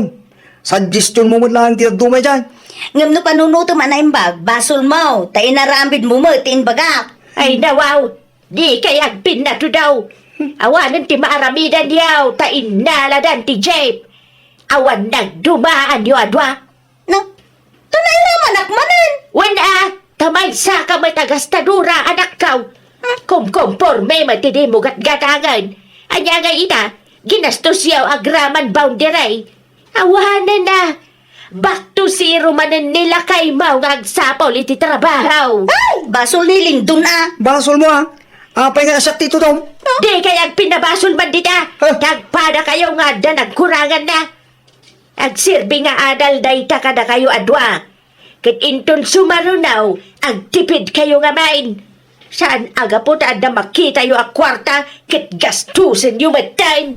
Suggestion mo lang tinagdumay dyan. Ngam no panunuto man na imbag, basol mo, ta inarambid mo tinbagak. Ay nawaw, di kayag pinato daw. Awanan ti maaramidan yaw, ta inaladan ti Jeep. Awan nagdumaan yo adwa. No, tunay naman akmanan. Wala, tamay sa ka may tagastadura anak kaw. Kumporme matindi mo gatgatangan. Anya nga ina, ginastos yaw agraman boundary. Awanan na. Back to zero manan nila kay mau nga agsapol iti trabaho. Ay, basol ni Lindon Basol mo ha. Apay nga asyak tito daw. Di kayag pinabasol man dita. Nagpada kayo nga da nagkurangan na. Agsirbi nga adal day ta kada kayo adwa. Kit inton sumarunaw, agtipid kayo nga main. Saan aga po ta da makita yung akwarta, kit gastusin yung matain.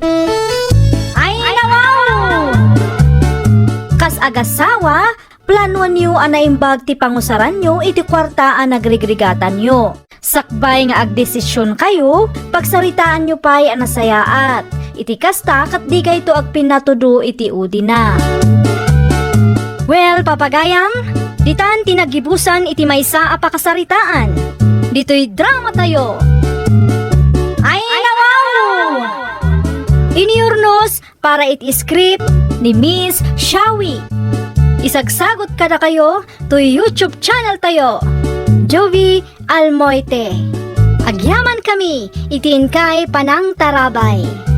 Ay, nawaw! Kas agasawa, planuan nyo anaimbag ti pangusaran nyo iti kwarta ang nagrigregatan nyo. Sakbay nga agdesisyon kayo, pagsaritaan nyo pa'y anasayaat. Iti kasta kat di kayo ito agpinatudo iti udi na. Well, papagayam, ditan tinagibusan iti maysa a pakasaritaan. Dito'y drama tayo. Ay, nawaw! Iniurnos para iti script ni Miss Shawi. Isagsagot ka na kayo to YouTube channel tayo, Jovi Almoite. Agyaman kami, itin kay Panang Tarabay.